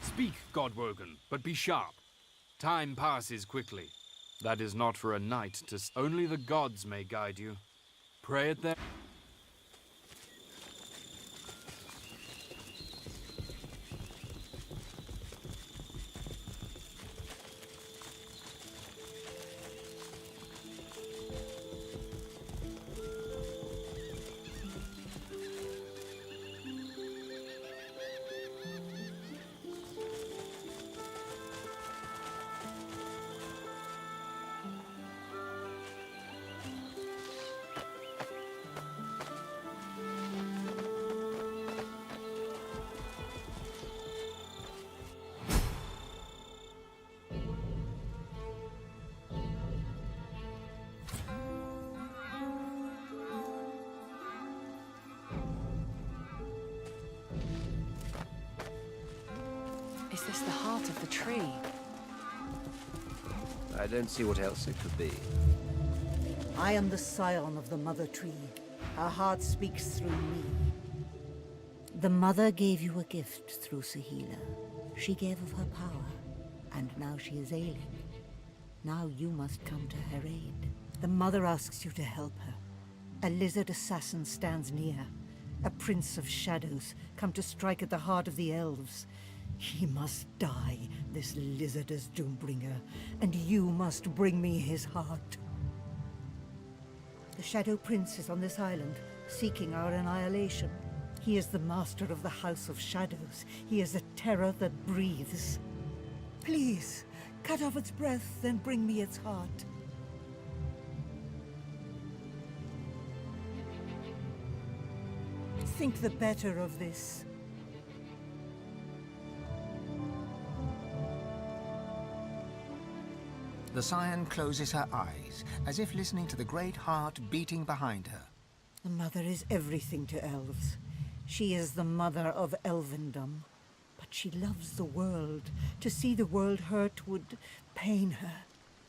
Speak, Godwogen, but be sharp. Time passes quickly. That is not for a knight to... Only the gods may guide you. Pray at their... Is this the heart of the tree? I don't see what else it could be. I am the scion of the Mother Tree. Her heart speaks through me. The Mother gave you a gift through Sahila. She gave of her power, and now she is ailing. Now you must come to her aid. The Mother asks you to help her. A lizard assassin stands near. A prince of shadows, come to strike at the heart of the elves. He must die, this lizard as Doombringer, and you must bring me his heart. The Shadow Prince is on this island, seeking our annihilation. He is the master of the House of Shadows. He is a terror that breathes. Please, cut off its breath, then bring me its heart. Think the better of this. The Scion closes her eyes, as if listening to the great heart beating behind her. The Mother is everything to elves. She is the mother of elvendom. But she loves the world. To see the world hurt would pain her.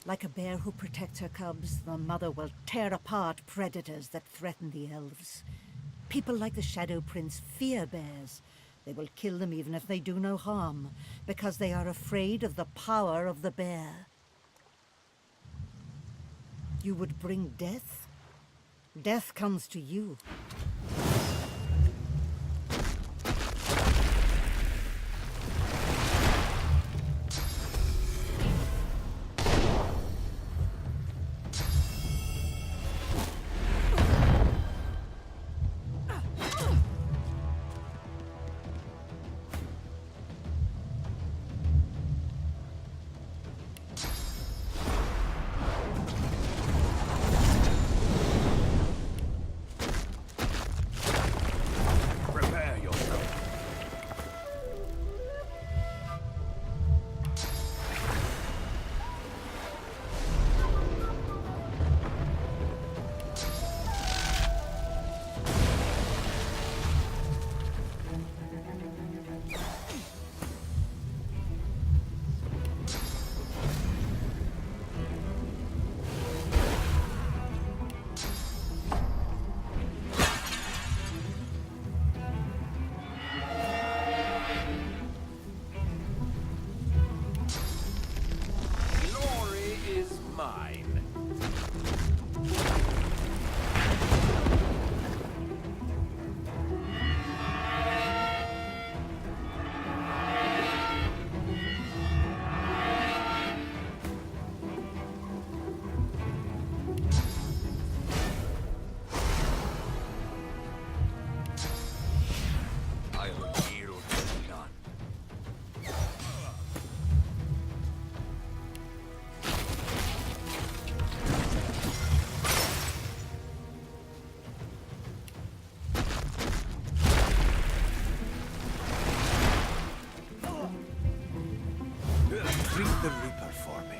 Like a bear who protects her cubs, the Mother will tear apart predators that threaten the elves. People like the Shadow Prince fear bears. They will kill them even if they do no harm, because they are afraid of the power of the bear. You would bring death? Death comes to you. Greet the Reaper for me.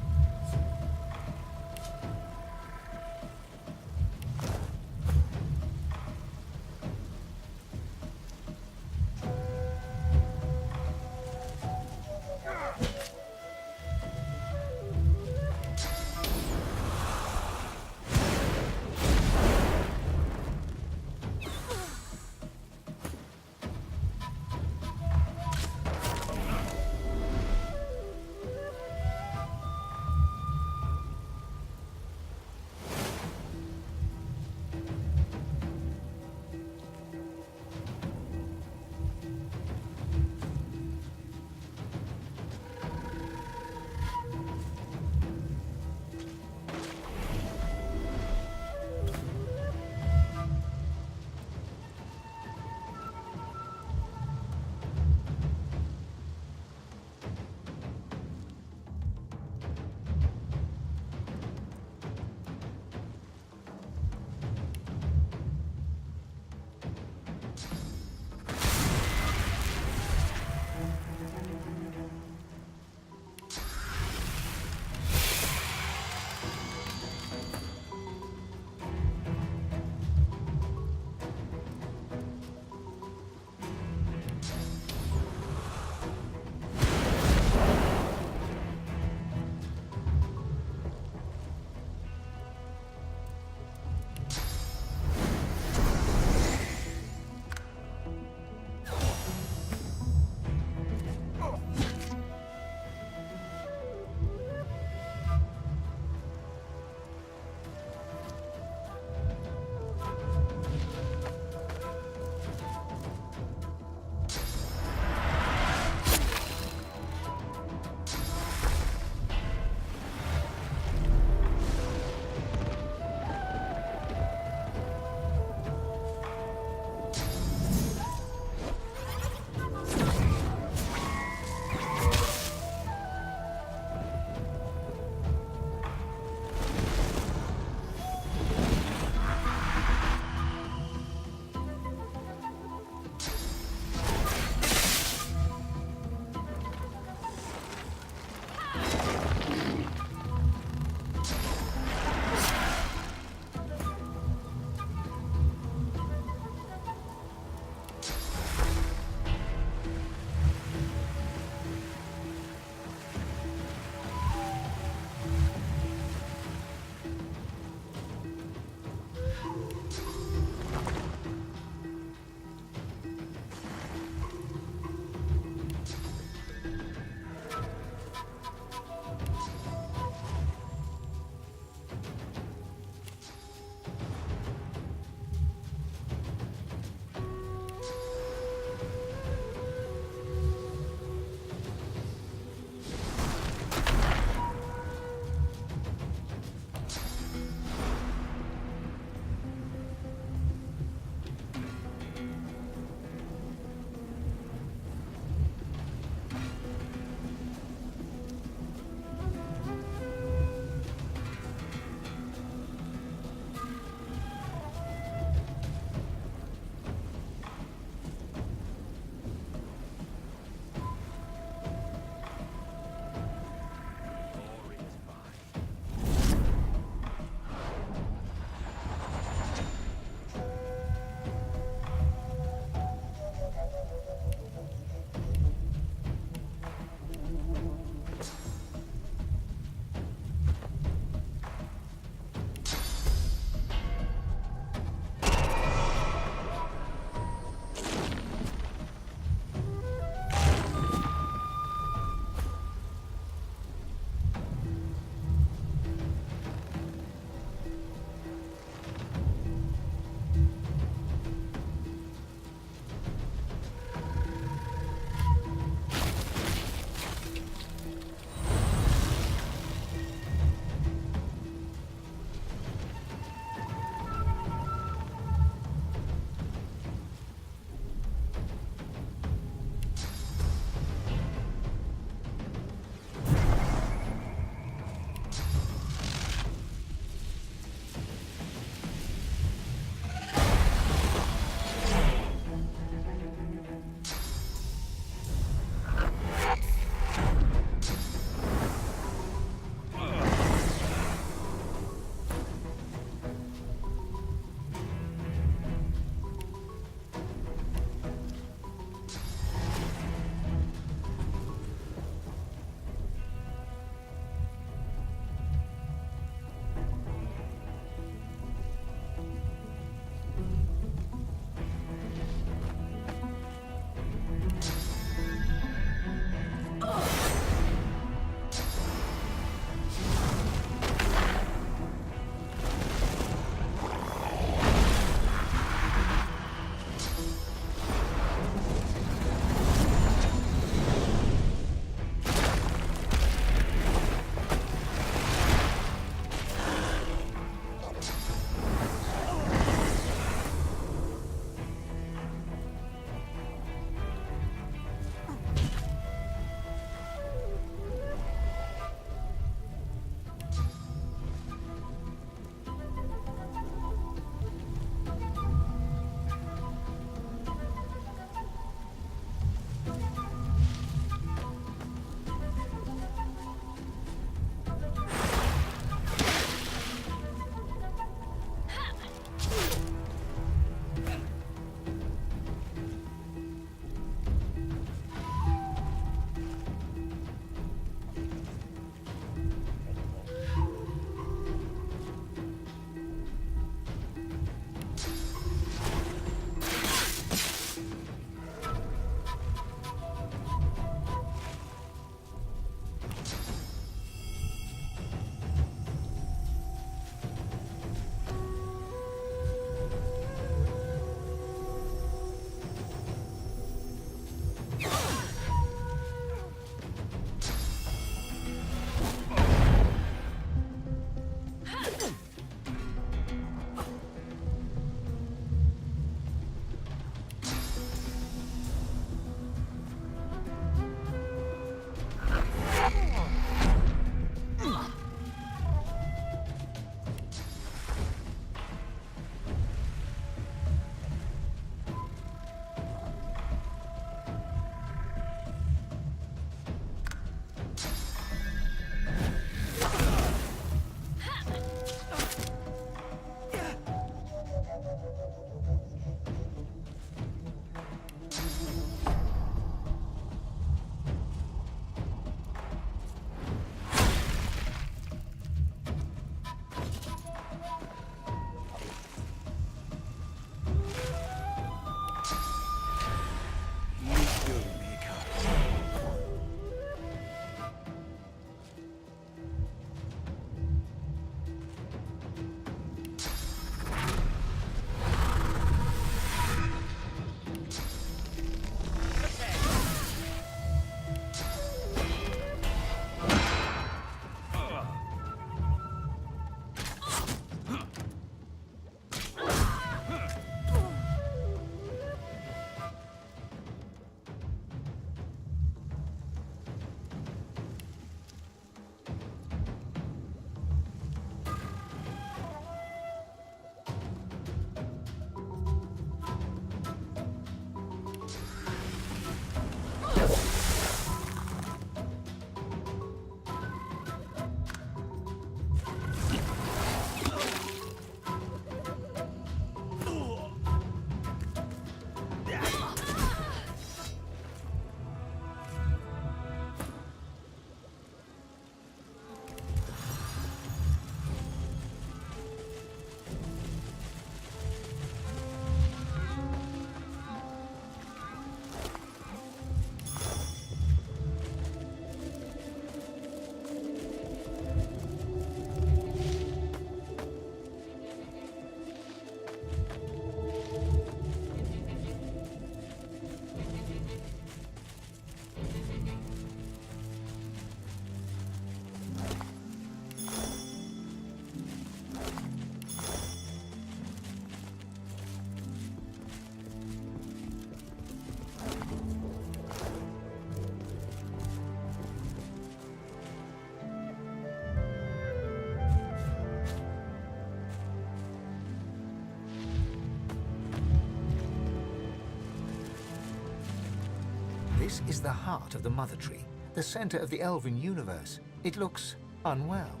This is the heart of the Mother Tree, the center of the elven universe. It looks unwell.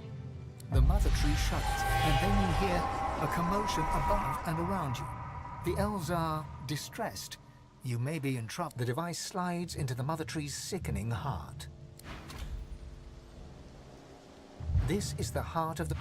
The Mother Tree shudders, and then you hear a commotion above and around you. The elves are distressed. You may be in trouble. The device slides into the Mother Tree's sickening heart. This is the heart of the...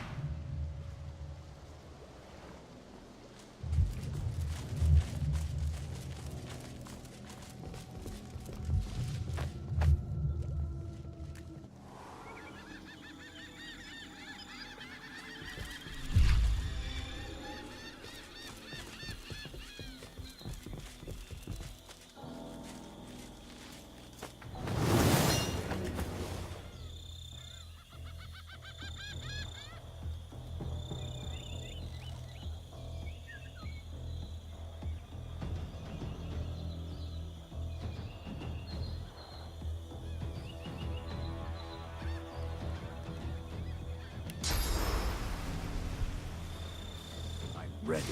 Ready.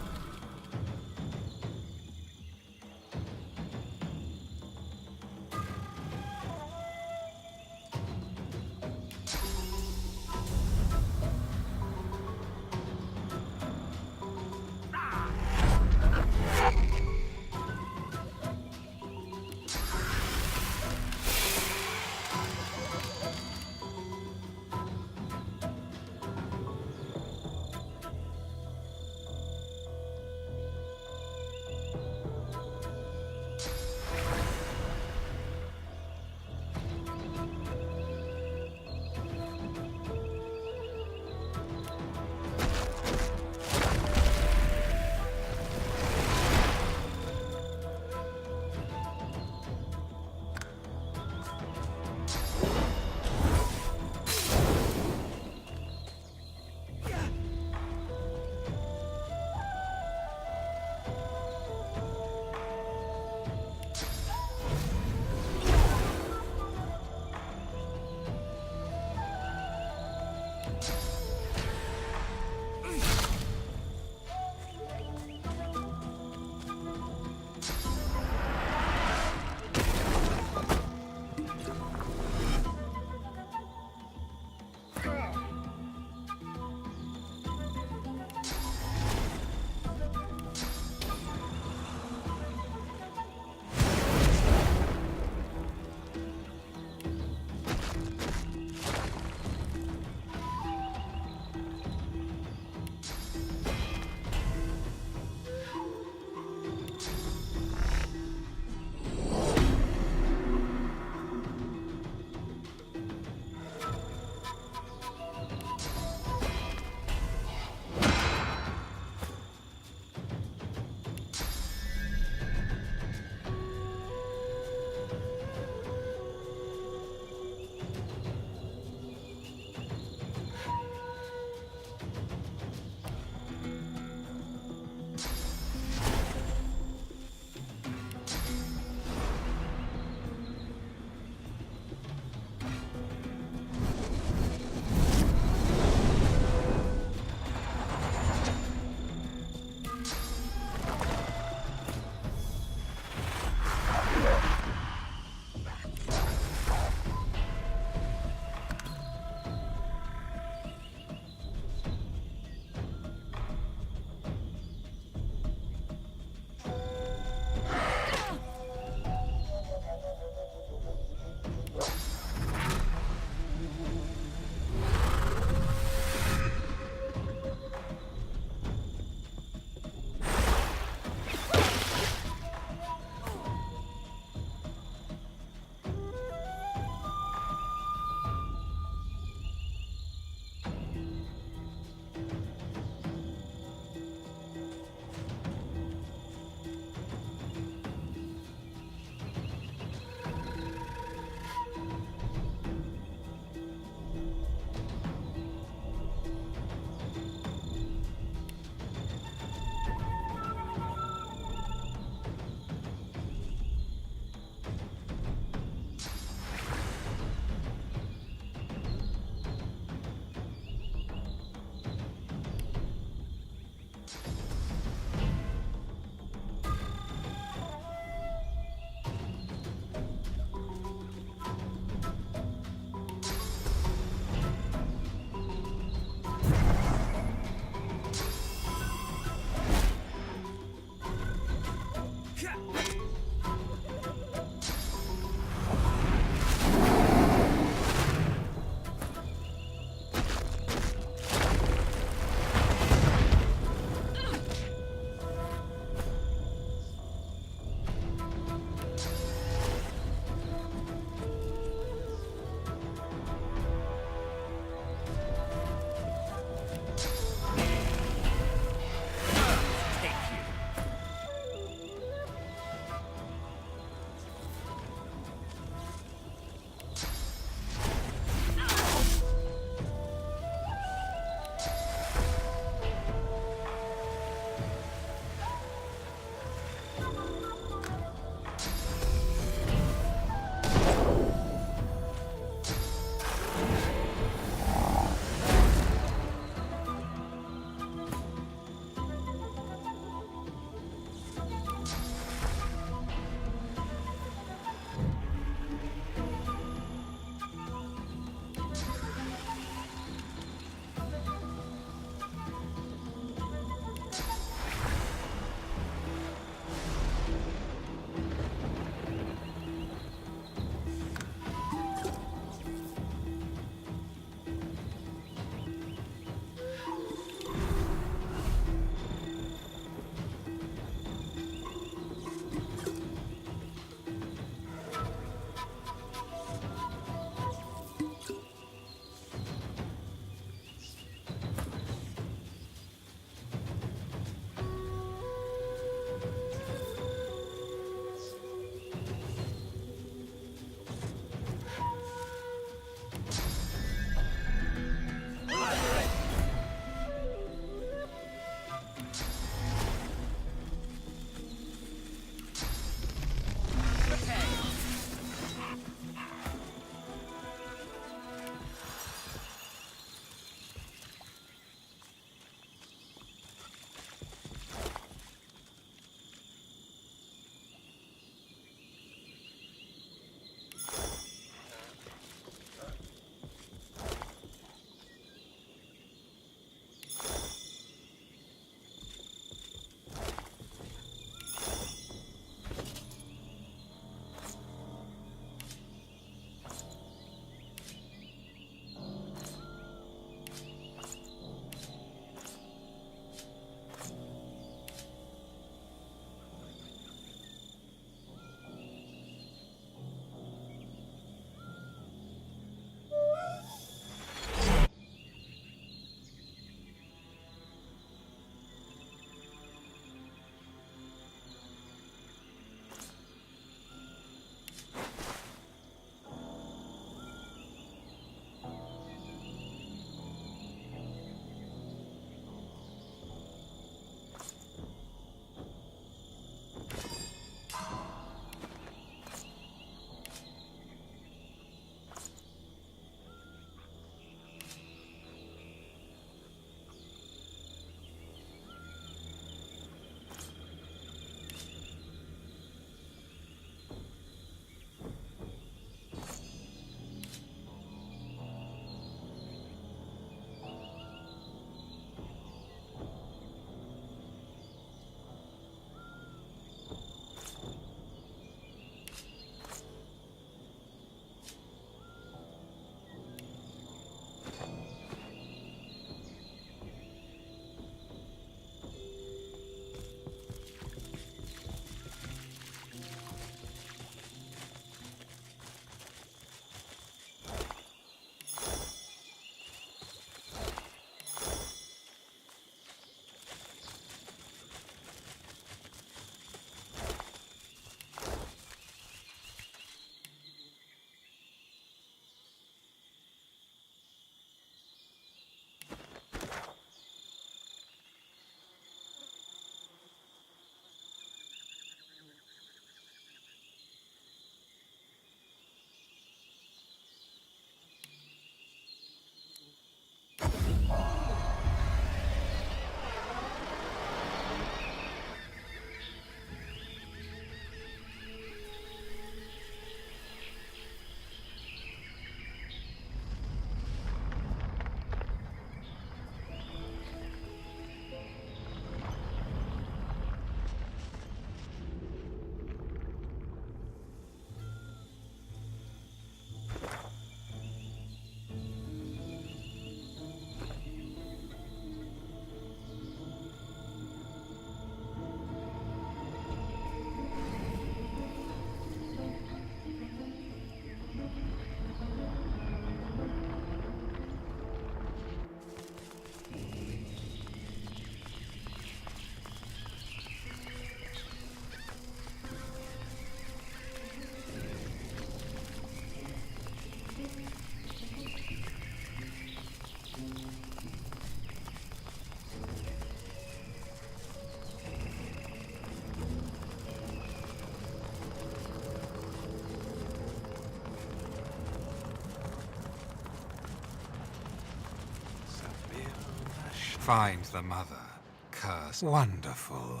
Find the mother. Curse. Wonderful.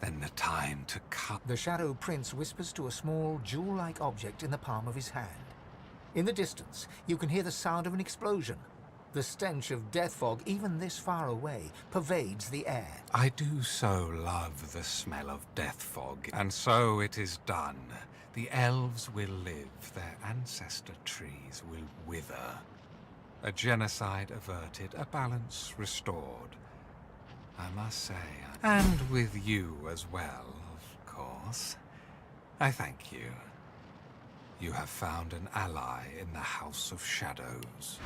Then the time to cut. The Shadow Prince whispers to a small, jewel-like object in the palm of his hand. In the distance, you can hear the sound of an explosion. The stench of death fog, even this far away, pervades the air. I do so love the smell of death fog, and so it is done. The elves will live, their ancestor trees will wither. A genocide averted, a balance restored. I must say, and with you as well, of course. I thank you. You have found an ally in the House of Shadows.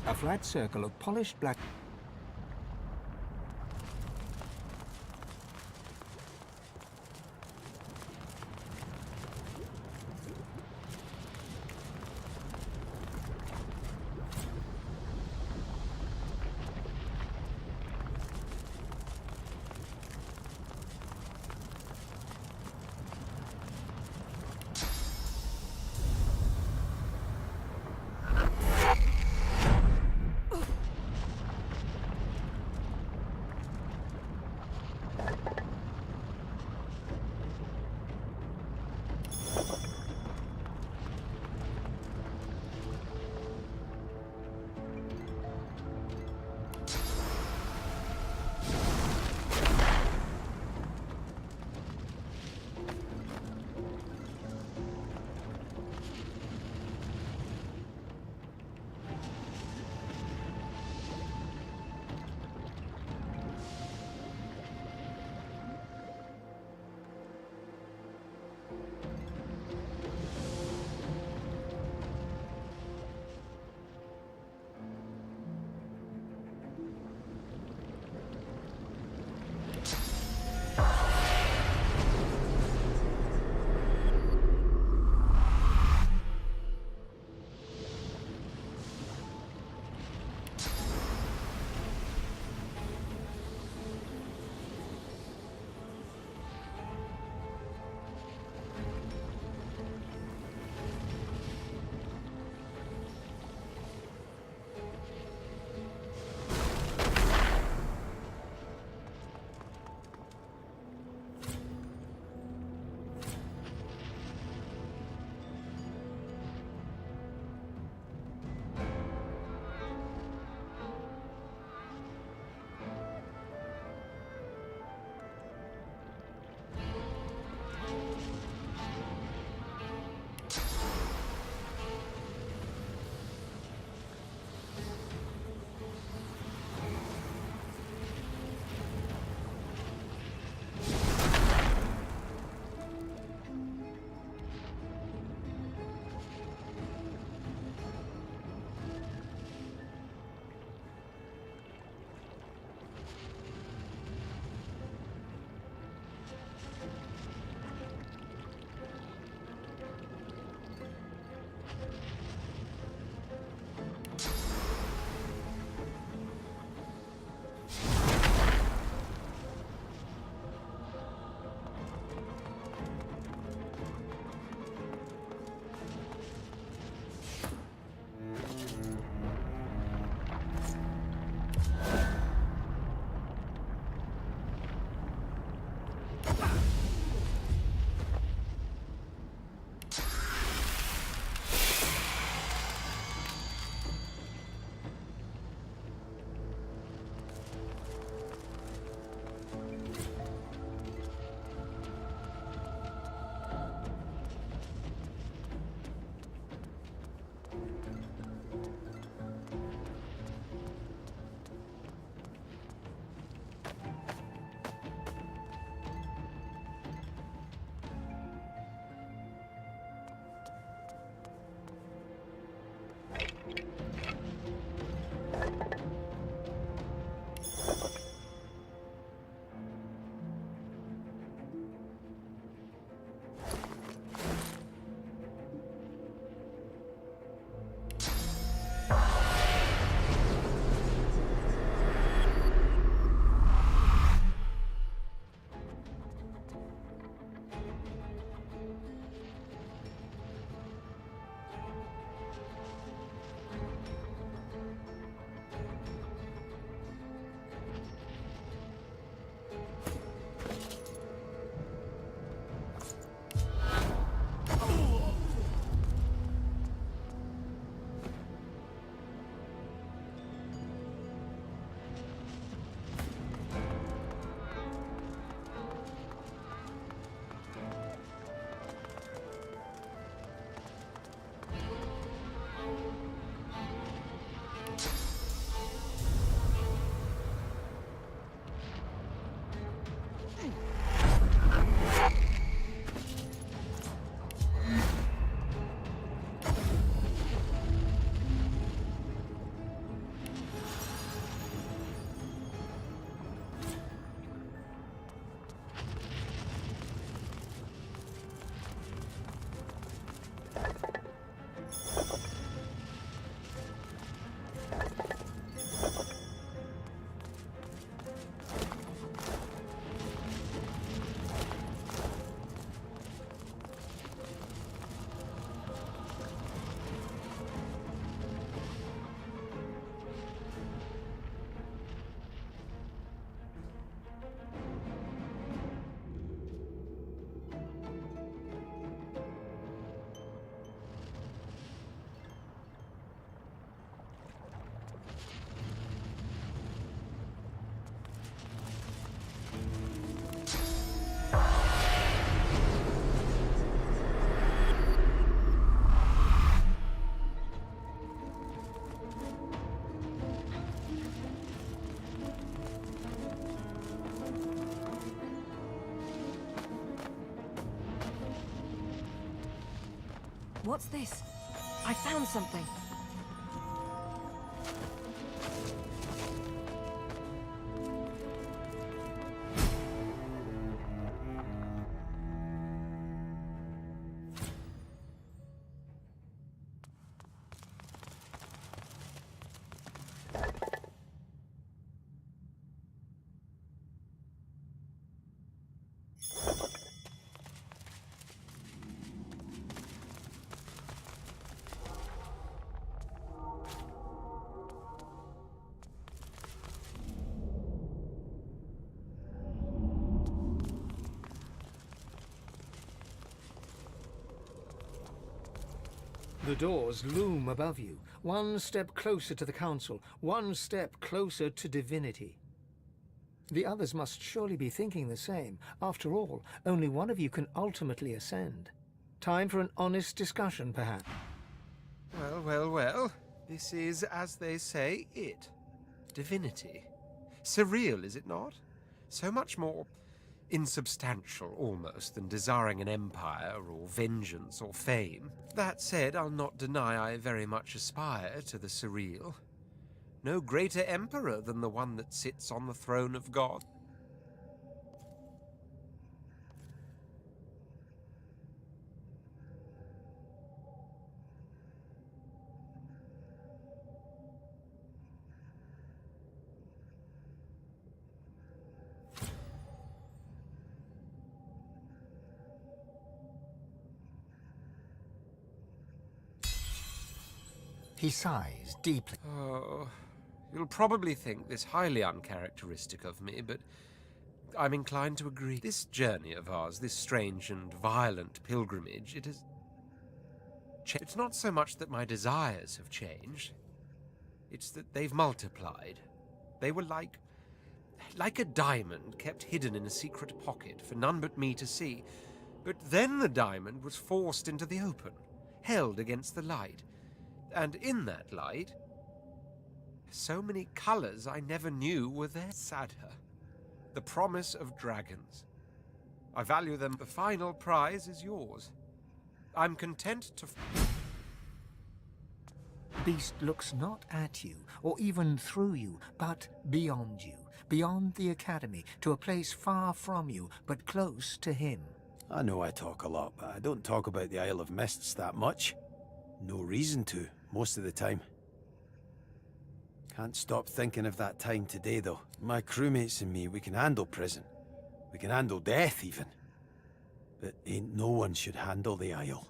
A flat circle of polished black... What's this? I found something. The doors loom above you, one step closer to the council, one step closer to divinity. The others must surely be thinking the same. After all, only one of you can ultimately ascend. Time for an honest discussion, perhaps. Well, well, well. This is, as they say, it. Divinity. Surreal, is it not? So much more insubstantial, almost, than desiring an empire, or vengeance, or fame. That said, I'll not deny I very much aspire to the surreal. No greater emperor than the one that sits on the throne of God. He sighs deeply. Oh, you'll probably think this highly uncharacteristic of me, but I'm inclined to agree. This journey of ours, this strange and violent pilgrimage, it has... It's not so much that my desires have changed. It's that they've multiplied. They were like a diamond kept hidden in a secret pocket for none but me to see. But then the diamond was forced into the open, held against the light. And in that light, so many colors I never knew were there. Sadder. The promise of dragons. I value them. The final prize is yours. I'm content to... Beast looks not at you, or even through you, but beyond you, beyond the academy, to a place far from you, but close to him. I know I talk a lot, but I don't talk about the Isle of Mists that much. No reason to, most of the time. Can't stop thinking of that time today, though. My crewmates and me, we can handle prison. We can handle death, even. But ain't no one should handle the Isle.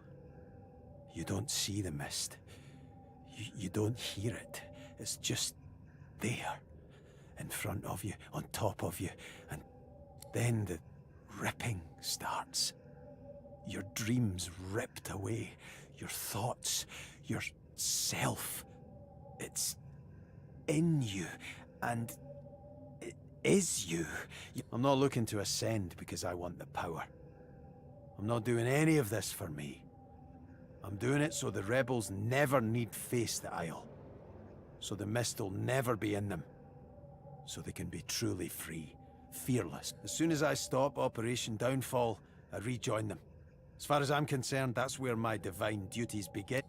You don't see the mist. You don't hear it. It's just there. In front of you, on top of you. And then the ripping starts. Your dreams ripped away. Your thoughts. Your self. It's in you. And it is you. I'm not looking to ascend because I want the power. I'm not doing any of this for me. I'm doing it so the rebels never need face the Isle. So the mist will never be in them. So they can be truly free, fearless. As soon as I stop Operation Downfall, I rejoin them. As far as I'm concerned, that's where my divine duties begin.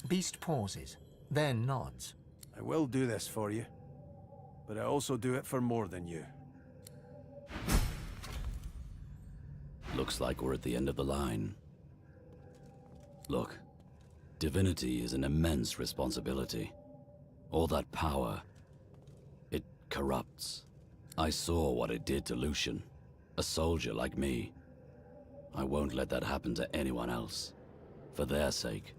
Beast pauses, then nods. I will do this for you, but I also do it for more than you. Looks like we're at the end of the line. Look, divinity is an immense responsibility. All that power, it corrupts. I saw what it did to Lucian, a soldier like me. I won't let that happen to anyone else. For their sake,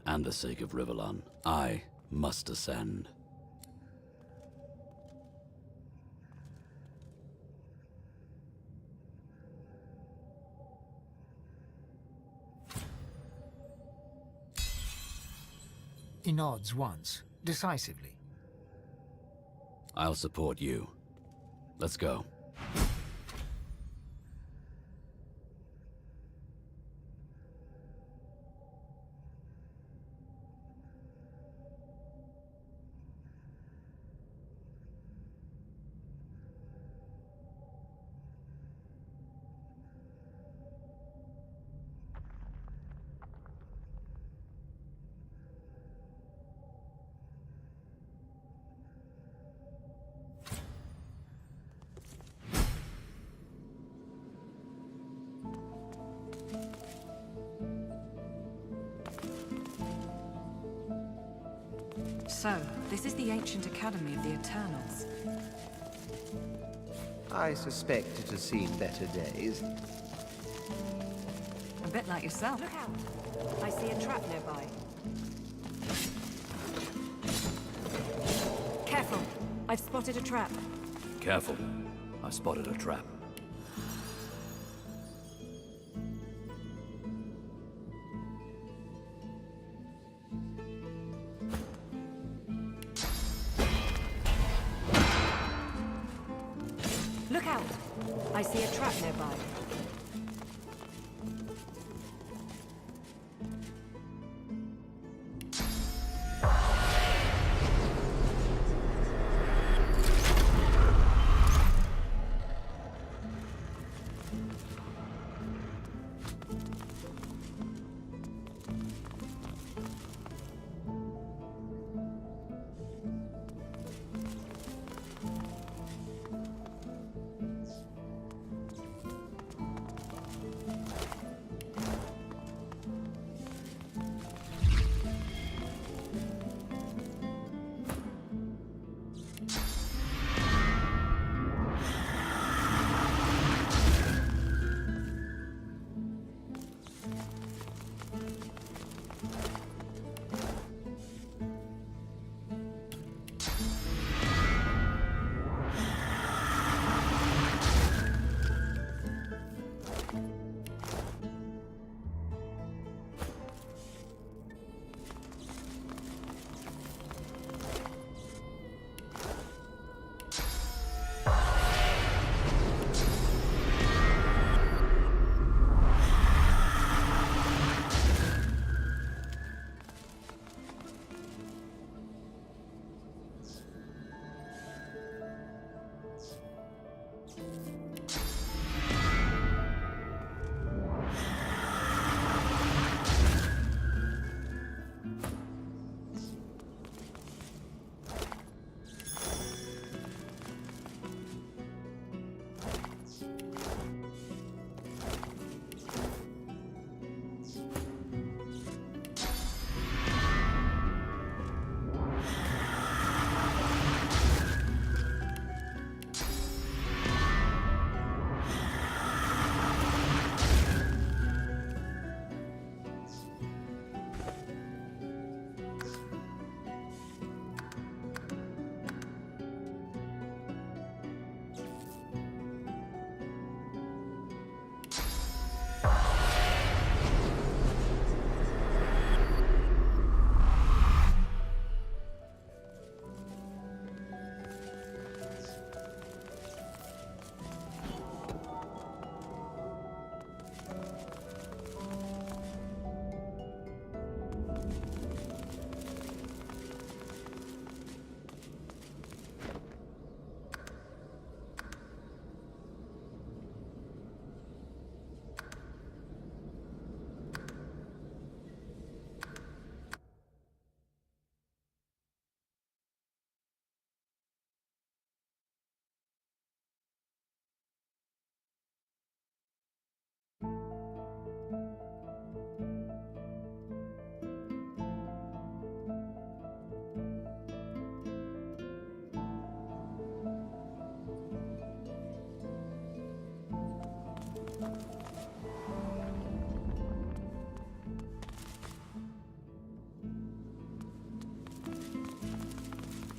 and the sake of Rivellon, I must ascend. He nods once, decisively. I'll support you. Let's go. So, this is the ancient academy of the Eternals. I suspect it has seen better days. A bit like yourself. Look out! I see a trap nearby. Careful! I've spotted a trap. Careful. I spotted a trap. Look out! I see a trap nearby.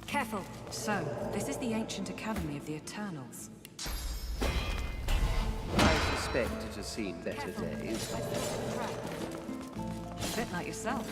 Careful! So, this is the ancient academy of the Eternals. I suspect it has seen better days. A bit like yourself.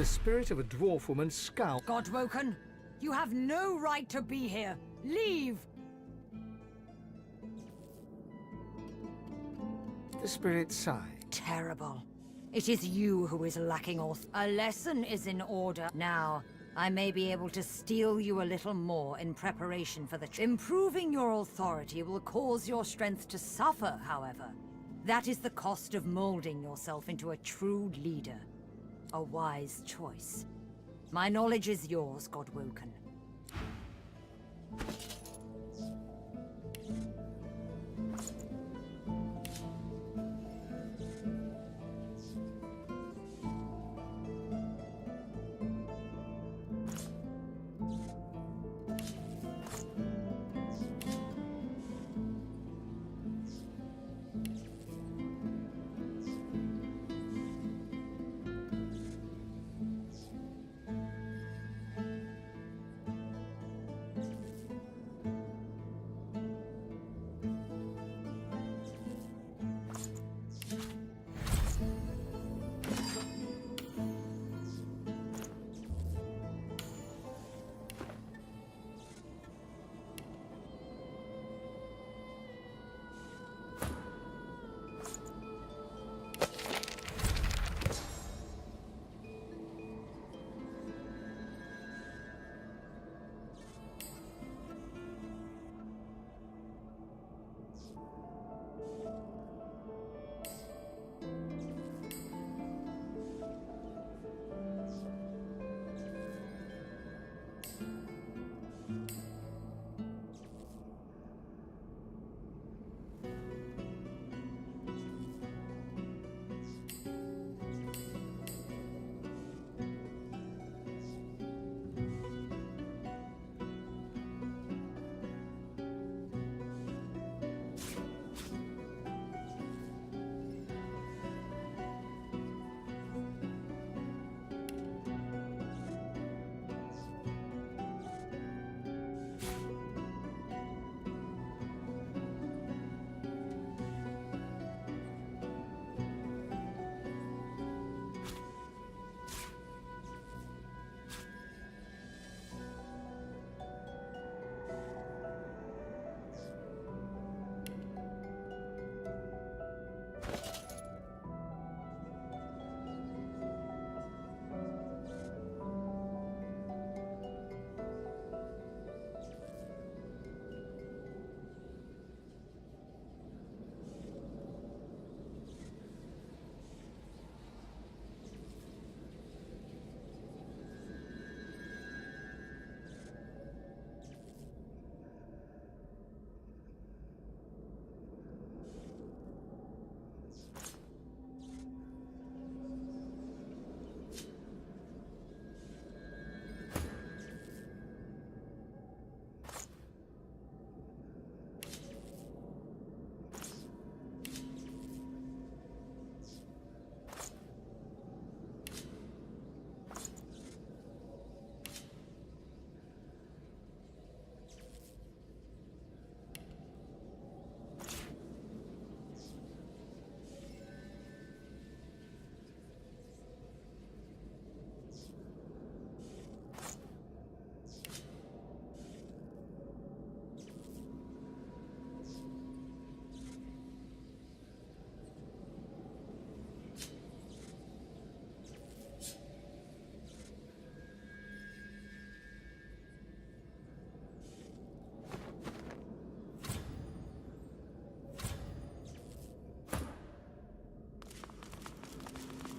The spirit of a dwarf woman scowled. Godwoken, you have no right to be here. Leave! The spirit sighed. Terrible. It is you who is lacking authority. A lesson is in order. Now, I may be able to steal you a little more in preparation for the... Improving your authority will cause your strength to suffer, however. That is the cost of molding yourself into a true leader. A wise choice. My knowledge is yours, Godwoken.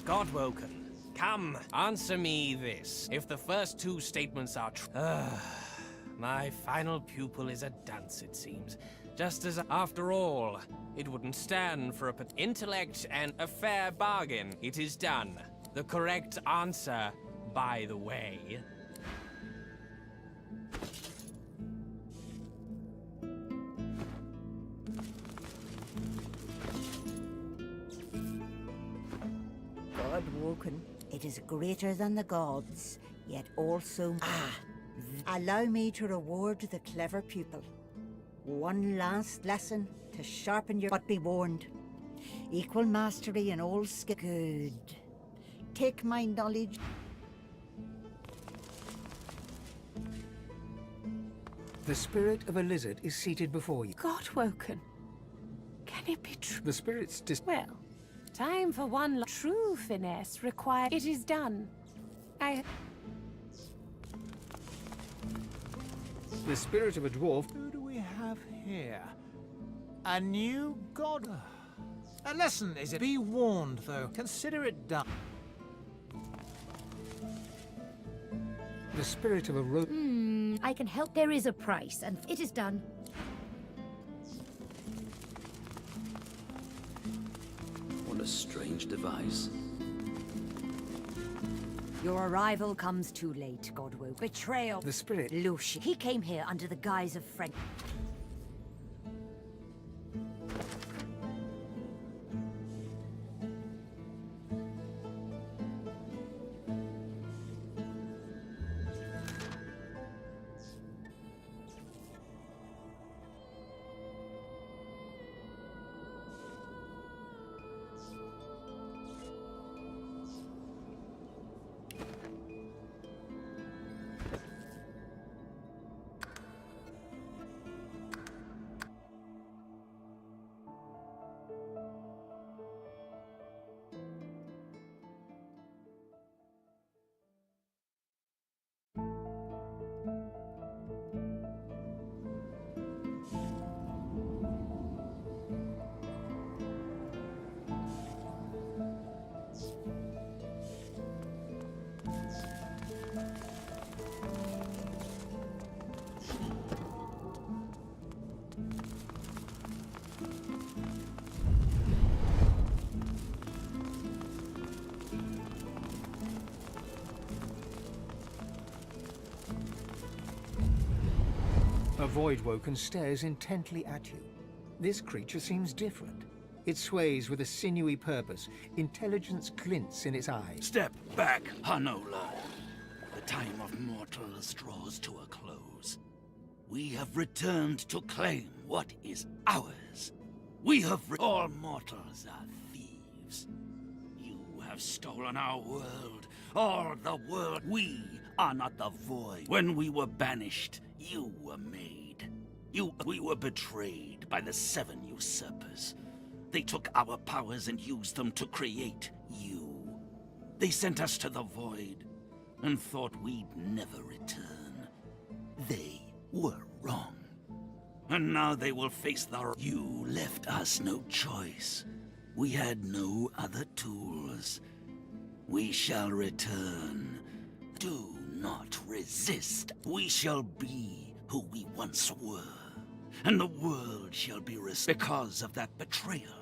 Godwoken, come, answer me this. If the first two statements are true... my final pupil is a dunce, it seems. Just as, after all, it wouldn't stand for intellect and a fair bargain. It is done. The correct answer, by the way... Godwoken, it is greater than the gods, yet also... Allow me to reward the clever pupil. One last lesson to sharpen your... But be warned. Equal mastery in all skill... Good. Take my knowledge... The spirit of a lizard is seated before you. God-woken. Can it be true? The spirit's Well, time for one true finesse required. It is done. The spirit of a dwarf. Who do we have here? A new god? A lesson, is it? Be warned, though. Consider it done. The spirit of a I can help. There is a price, and it is done. What a strange device. Your arrival comes too late, Godwoke. Betrayal. The spirit. Lucian. He came here under the guise of friend. A Voidwoken stares intently at you. This creature seems different. It sways with a sinewy purpose. Intelligence glints in its eyes. Step back, Hanola. The time of mortals draws to a close. We have returned to claim what is ours. We have all mortals are thieves. You have stolen our world, all the world. We are not the void. When we were banished, you were made. We were betrayed by the 7 usurpers. They took our powers and used them to create you. They sent us to the void and thought we'd never return. They were wrong. And now they will face the... You left us no choice. We had no other tools. We shall return. Do not resist. We shall be who we once were. And the world shall be because of that betrayal.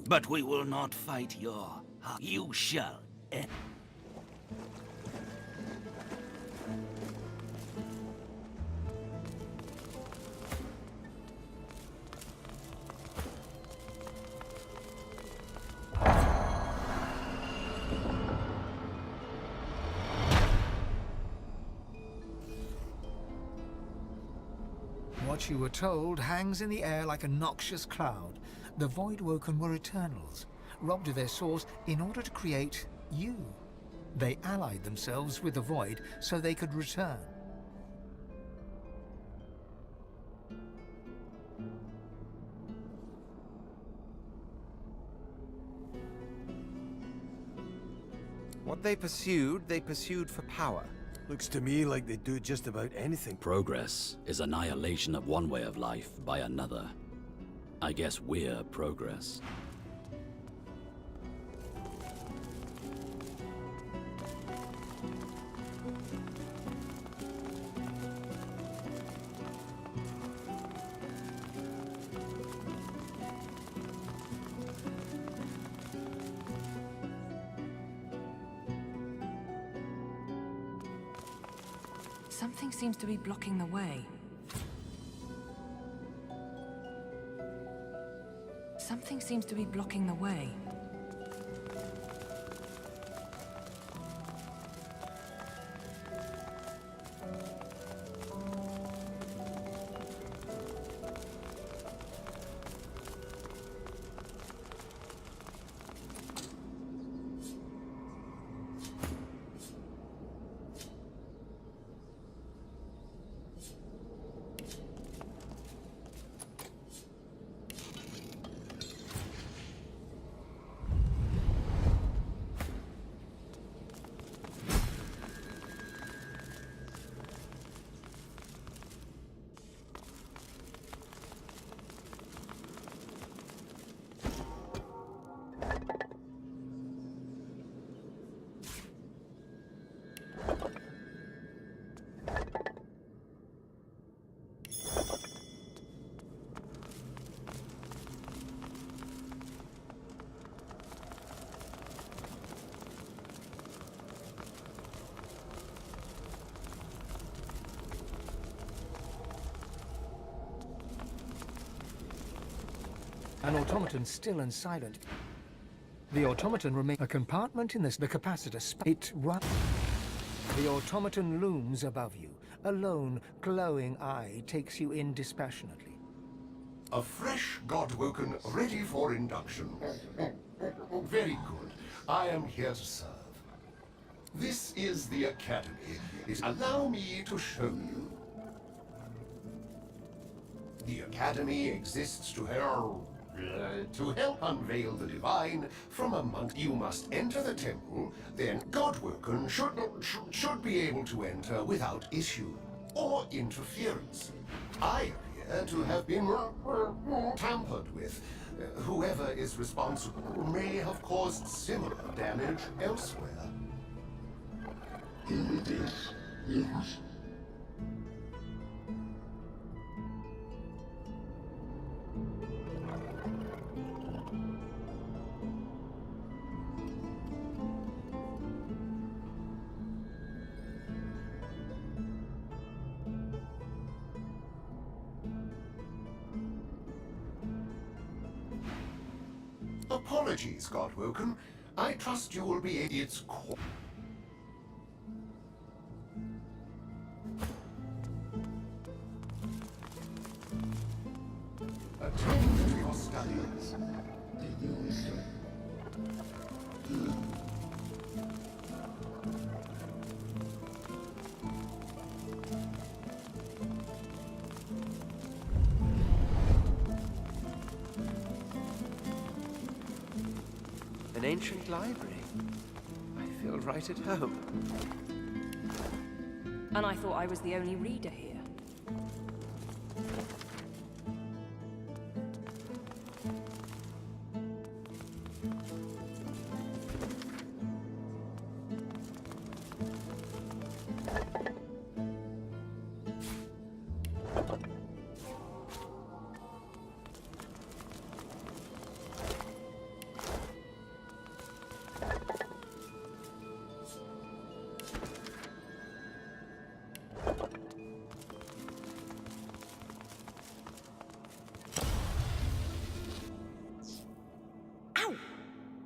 But we will not fight your... You shall end. What you were told hangs in the air like a noxious cloud. The Voidwoken were Eternals, robbed of their source in order to create you. They allied themselves with the Void so they could return. What they pursued for power. Looks to me like they do just about anything. Progress is annihilation of one way of life by another. I guess we're progress. Something seems to be blocking the way. Something seems to be blocking the way. An automaton still and silent. The automaton remains a compartment in the capacitor. It runs. The automaton looms above you. A lone, glowing eye takes you in dispassionately. A fresh Godwoken ready for induction. Very good. I am here to serve. This is the Academy. Allow me to show you. The Academy exists to help unveil the divine from amongst. You must enter the temple, then Godwoken should be able to enter without issue or interference. I appear to have been tampered with. Whoever is responsible may have caused similar damage elsewhere. Apologies, Godwoken. I trust you will be its core. Attend to your studies. An ancient library. I feel right at home. And I thought I was the only reader here.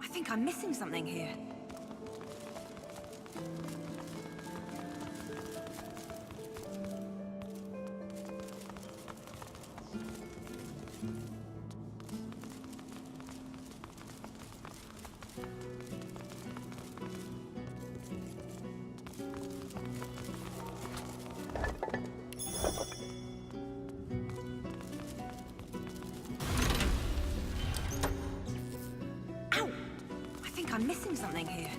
I think I'm missing something here. I'm missing something here.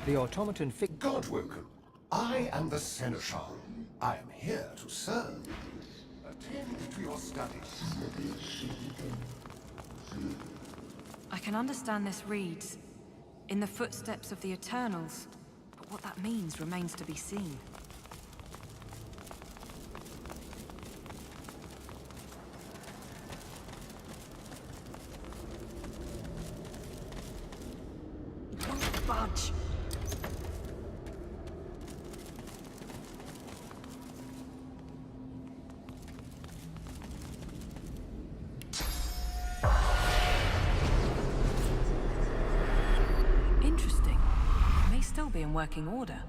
The automaton Godwoken, I am the Seneschal. I am here to serve. Attend to your studies. I can understand this reads, "In the footsteps of the Eternals," but what that means remains to be seen. Don't budge! Interesting. It may still be in working order.